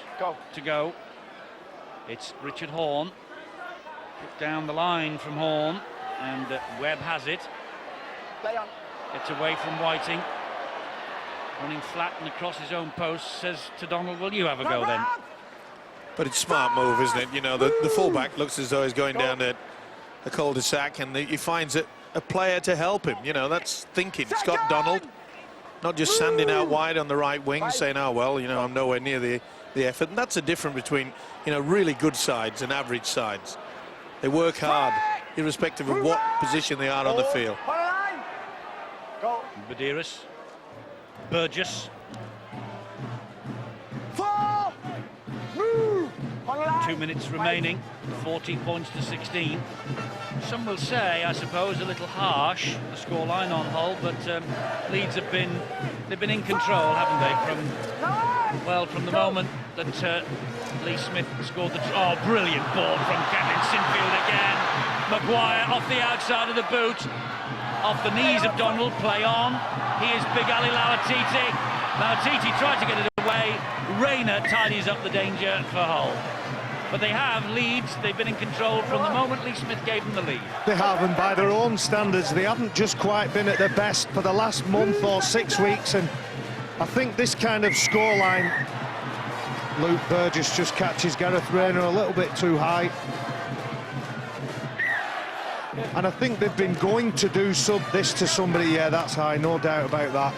to go. It's Richard Horn. Put down the line from Horn, and Webb has it. Gets away from Whiting. Running flat and across his own post, says to Donald, well, you have a go then. But it's a smart move, isn't it? You know, the fullback looks as though he's going down a cul-de-sac, and he finds a player to help him. You know, that's thinking. Scott Donald. not just standing out wide on the right wing saying, oh, well, you know, I'm nowhere near the effort. And that's the difference between, you know, really good sides and average sides. They work hard, irrespective of what position they are on the field. Badeiras, Burgess. 2 minutes remaining, 14 points to 16. Some will say, I suppose, a little harsh, the scoreline on Hull, but Leeds have been in control, haven't they? From the moment that Lee Smith scored the... Oh, brilliant ball from Kevin Sinfield again. Maguire off the outside of the boot, off the knees of Donald, play on. Here's Big Ali Lauatiti. Lauatiti tried to get it away. Rayner tidies up the danger for Hull. But they have Leeds, they've been in control from the moment Lee Smith gave them the lead. They have, and by their own standards, they haven't just quite been at their best for the last month or 6 weeks, and I think this kind of scoreline, Luke Burgess just catches Gareth Rayner a little bit too high. And I think they've been going to do this to somebody, yeah, that's high, no doubt about that,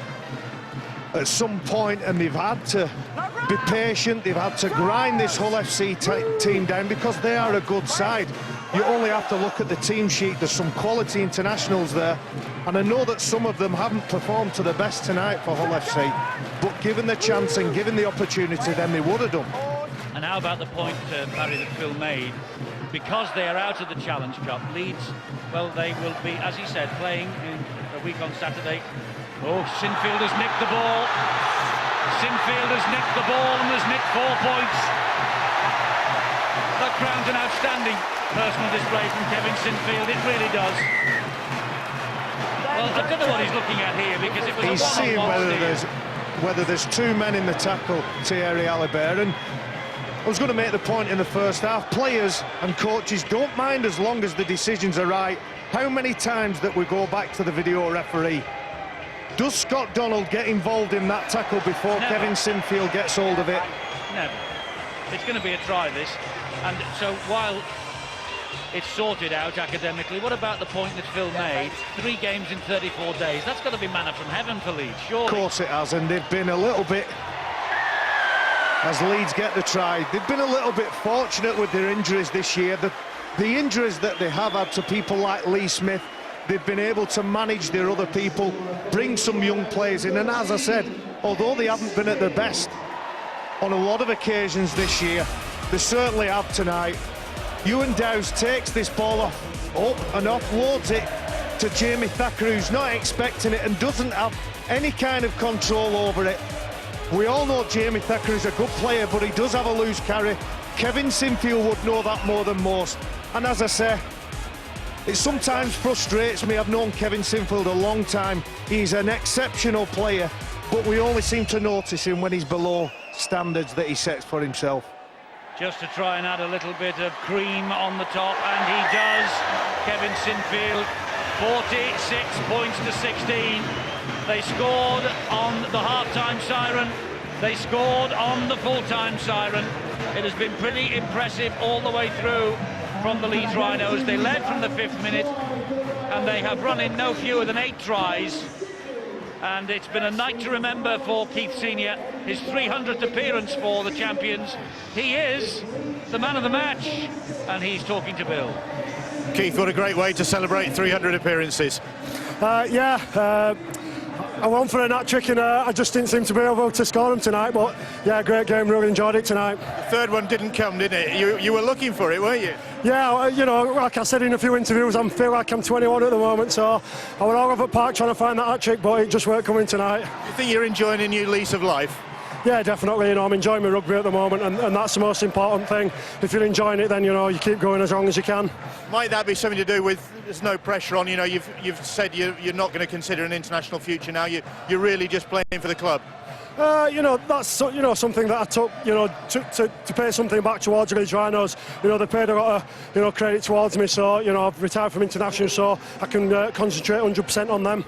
at some point, and they've had to be patient, they've had to grind this Hull FC team down because they are a good side. You only have to look at the team sheet, there's some quality internationals there, and I know that some of them haven't performed to the best tonight for Hull FC, but given the chance and given the opportunity, then they would have done. And how about the point, Barry, that Phil made? Because they are out of the Challenge Cup, Leeds, well, they will be, as he said, playing in a week on Saturday. Oh, Sinfield has nicked the ball. Sinfield has nicked the ball and has nicked 4 points. That crowns an outstanding personal display from Kevin Sinfield, it really does. Well, I don't know what he's looking at here because it was he's a one-on-one seeing whether there's two men in the tackle, Thierry Alibert, and I was going to make the point in the first half, players and coaches don't mind as long as the decisions are right. How many times that we go back to the video referee? Does Scott Donald get involved in that tackle before Never. Kevin Sinfield gets hold of it? Never. It's going to be a try, this. And so while it's sorted out academically, what about the point that Phil made? 3 games in 34 days. That's got to be manna from heaven for Leeds, surely. Of course it has, and they've been a little bit, as Leeds get the try, they've been a little bit fortunate with their injuries this year. The injuries that they have had to people like Lee Smith, they've been able to manage their other people, bring some young players in, and as I said, although they haven't been at their best on a lot of occasions this year, they certainly have tonight. Ewan Dowse takes this ball up and offloads it to Jamie Thacker, who's not expecting it and doesn't have any kind of control over it. We all know Jamie Thacker is a good player, but he does have a loose carry. Kevin Sinfield would know that more than most, and as I say, it sometimes frustrates me. I've known Kevin Sinfield a long time. He's an exceptional player, but we only seem to notice him when he's below standards that he sets for himself. Just to try and add a little bit of cream on the top, and he does. Kevin Sinfield, 46 points to 16. They scored on the half-time siren. They scored on the full-time siren. It has been pretty impressive all the way through from the Leeds Rhinos. They led from the 5th minute, and they have run in no fewer than 8 tries. And it's been a night to remember for Keith Senior, his 300th appearance for the champions. He is the man of the match, and he's talking to Bill. Keith, what a great way to celebrate 300 appearances. I went for a hat-trick and I just didn't seem to be able to score them tonight, but yeah, great game, really enjoyed it tonight. The third one didn't come, did it? You were looking for it, weren't you? Yeah, you know, like I said in a few interviews, I feel like I'm 21 at the moment, so I was all over the park trying to find that hat-trick, but it just weren't coming tonight. You think you're enjoying a new lease of life? Yeah, definitely, you know, I'm enjoying my rugby at the moment, and that's the most important thing. If you're enjoying it, then, you know, you keep going as long as you can. Might that be something to do with, there's no pressure on, you know, you've said you're not going to consider an international future now, you're really just playing for the club? You know, that's, you know, something that I took, you know, to pay something back towards Leeds Rhinos. You know, they paid a lot of, you know, credit towards me, so, you know, I've retired from international, so I can concentrate 100% on them.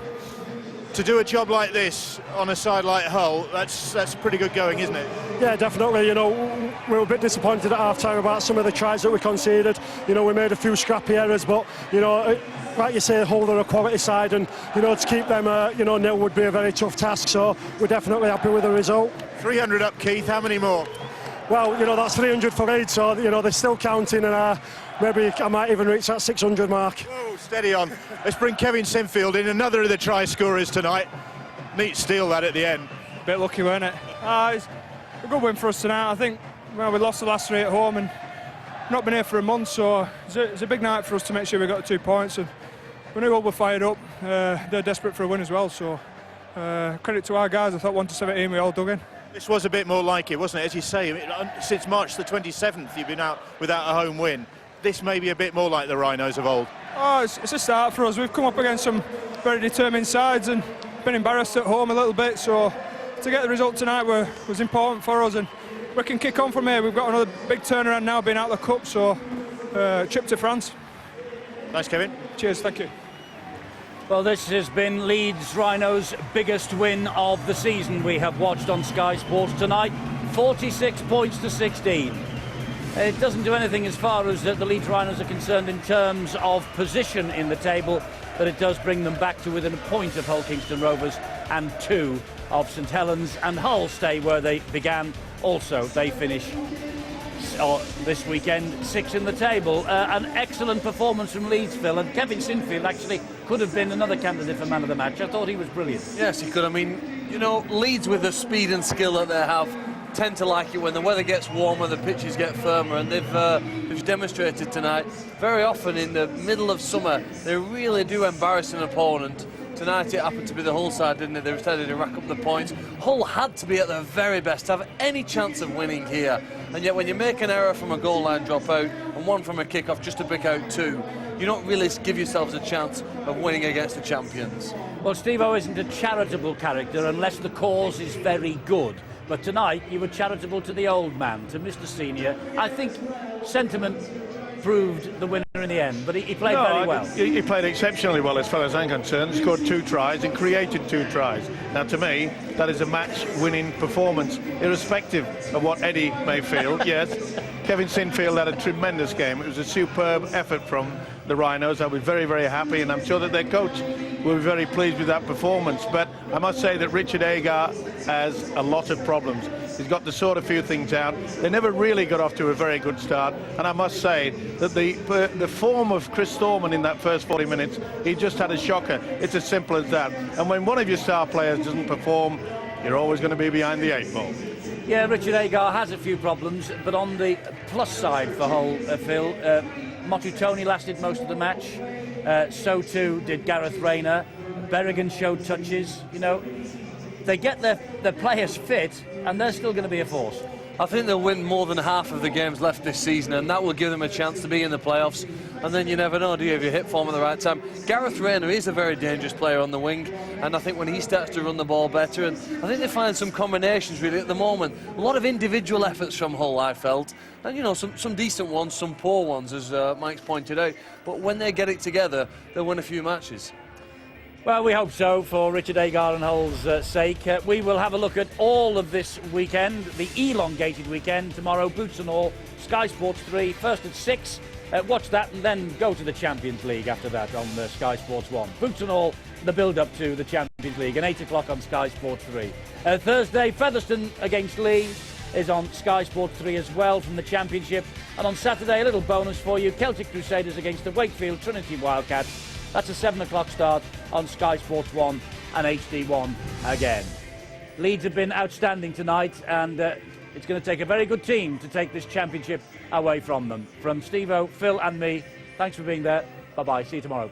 To do a job like this on a side like Hull, that's pretty good going, isn't it? Yeah, definitely. You know, we were a bit disappointed at half-time about some of the tries that we conceded. You know, we made a few scrappy errors, but, you know, like you say, Hull are a quality side, and, you know, to keep them, you know, nil would be a very tough task, so we're definitely happy with the result. 300 up, Keith. How many more? Well, you know, that's 300 for Leeds, so, you know, they're still counting, and maybe I might even reach that 600 mark. Oh, steady on. Let's bring Kevin Sinfield in, another of the try scorers tonight. Neat steal that at the end. Bit lucky, weren't it? It's a good win for us tonight. I think, well, we lost the last 3 at home and not been here for a month, so it's a big night for us to make sure we got the 2 points. And we knew all were fired up. They're desperate for a win as well, so credit to our guys. I thought 1-17 we all dug in. This was a bit more like it, wasn't it? As you say, since March the 27th, you've been out without a home win. This may be a bit more like the Rhinos of old. Oh, it's a start for us. We've come up against some very determined sides and been embarrassed at home a little bit, so to get the result tonight was important for us, and we can kick on from here. We've got another big turnaround now, being out of the cup, so trip to France. Thanks, Kevin. Cheers, thank you. Well, this has been Leeds Rhinos' biggest win of the season we have watched on Sky Sports tonight. 46 points to 16. It doesn't do anything as far as the Leeds Rhinos are concerned in terms of position in the table, but it does bring them back to within a point of Hull Kingston Rovers and 2 of St Helens, and Hull stay where they began. Also, they finish this weekend 6 in the table. An excellent performance from Leeds, Phil, and Kevin Sinfield actually could have been another candidate for man of the match. I thought he was brilliant. Yes, he could. I mean, you know, Leeds with the speed and skill that they have tend to like it when the weather gets warmer, the pitches get firmer, and they've demonstrated tonight. Very often in the middle of summer, they really do embarrass an opponent. Tonight it happened to be the Hull side, didn't it? They decided to rack up the points. Hull had to be at their very best to have any chance of winning here. And yet when you make an error from a goal line dropout and one from a kick-off just to pick out 2, you don't really give yourselves a chance of winning against the champions. Well, Steve-O isn't a charitable character unless the cause is very good. But tonight you were charitable to the old man, to Mr. Senior. I think sentiment proved the winner in the end, but he played very well. He played exceptionally well as far as I'm concerned. He scored 2 tries and created 2 tries. Now, to me, that is a match-winning performance, irrespective of what Eddie may feel. Yes, Kevin Sinfield had a tremendous game. It was a superb effort from the Rhinos. I was very, very happy, and I'm sure that their coach will be very pleased with that performance. But I must say that Richard Agar has a lot of problems. He's got to sort a few things out. They never really got off to a very good start, and I must say that the form of Chris Thorman in that first 40 minutes, he just had a shocker. It's as simple as that. And when one of your star players doesn't perform, you're always going to be behind the 8 ball. Yeah, Richard Agar has a few problems, but on the plus side for Hull, Phil, Motu Tony lasted most of the match. So too did Gareth Rayner. Berrigan showed touches. You know, they get their players fit, and they're still going to be a force. I think they'll win more than half of the games left this season, and that will give them a chance to be in the playoffs. And then you never know, do you, if you hit form at the right time. Gareth Rayner is a very dangerous player on the wing, and I think when he starts to run the ball better, and I think they find some combinations really at the moment. A lot of individual efforts from Hull, I felt, and you know, some decent ones, some poor ones, as Mike's pointed out. But when they get it together, they'll win a few matches. Well, we hope so for Richard Agar and Hull's sake. We will have a look at all of this weekend, the elongated weekend, tomorrow, boots and all, Sky Sports 3, first at 6. Watch that and then go to the Champions League after that on Sky Sports 1. Boots and all, the build-up to the Champions League, and 8 o'clock on Sky Sports 3. Thursday, Featherstone against Leeds is on Sky Sports 3 as well from the Championship. And on Saturday, a little bonus for you, Celtic Crusaders against the Wakefield Trinity Wildcats. That's a 7 o'clock start on Sky Sports 1 and HD1 again. Leeds have been outstanding tonight, and it's going to take a very good team to take this championship away from them. From Steve-O, Phil and me, thanks for being there. Bye-bye. See you tomorrow.